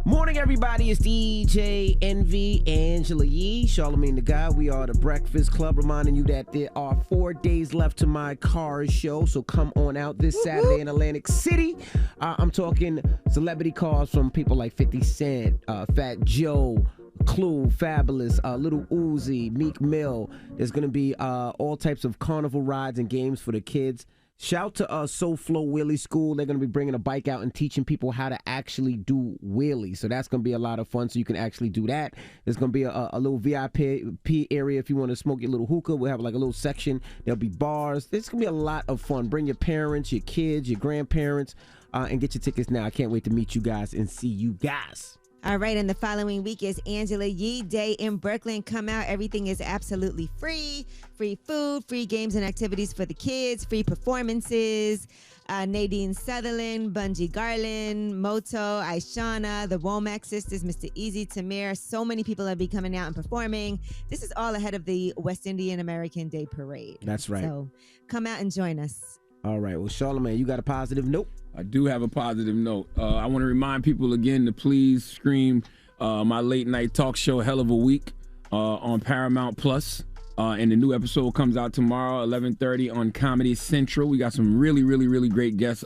Morning, everybody. It's DJ Envy, Angela Yee, Charlamagne the Guy. We are the Breakfast Club, reminding you that there are 4 days left to my car show, so come on out this Saturday in Atlantic City. I'm talking celebrity cars from people like 50 Cent, Fat Joe, Clue, Fabulous, Little Uzi, Meek Mill. There's going to be all types of carnival rides and games for the kids. Shout to SoFlo Wheelie School. They're going to be bringing a bike out and teaching people how to actually do wheelies. So that's going to be a lot of fun, so you can actually do that. There's going to be a little VIP area if you want to smoke your little hookah. We'll have like a little section. There'll be bars. It's going to be a lot of fun. Bring your parents, your kids, your grandparents, and get your tickets now. I can't wait to meet you guys and see you guys. All right, and the following week is Angela Yee Day in Brooklyn. Come out. Everything is absolutely free. Free food, free games and activities for the kids, free performances. Nadine Sutherland, Bungie Garland, Moto, Aishana, the Womack sisters, Mr. Easy, Tamir. So many people will be coming out and performing. This is all ahead of the West Indian American Day Parade. That's right. So come out and join us. All right. Well, Charlamagne, you got a positive note? I do have a positive note. I want to remind people again to please stream my late night talk show, Hell of a Week, on Paramount Plus. And the new episode comes out tomorrow, 11:30 on Comedy Central. We got some really, really, really great guests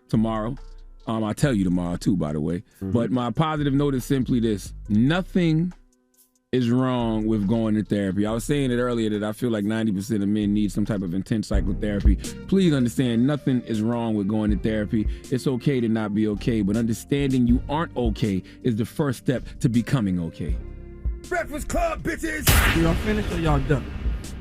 tomorrow. I'll tell you tomorrow too, by the way. Mm-hmm. But my positive note is simply this: nothing is wrong with going to therapy. I was saying it earlier that I feel like 90% of men need some type of intense psychotherapy. Please understand, nothing is wrong with going to therapy. It's okay to not be okay, but understanding you aren't okay is the first step to becoming okay. Breakfast Club, bitches! Y'all finished or y'all done?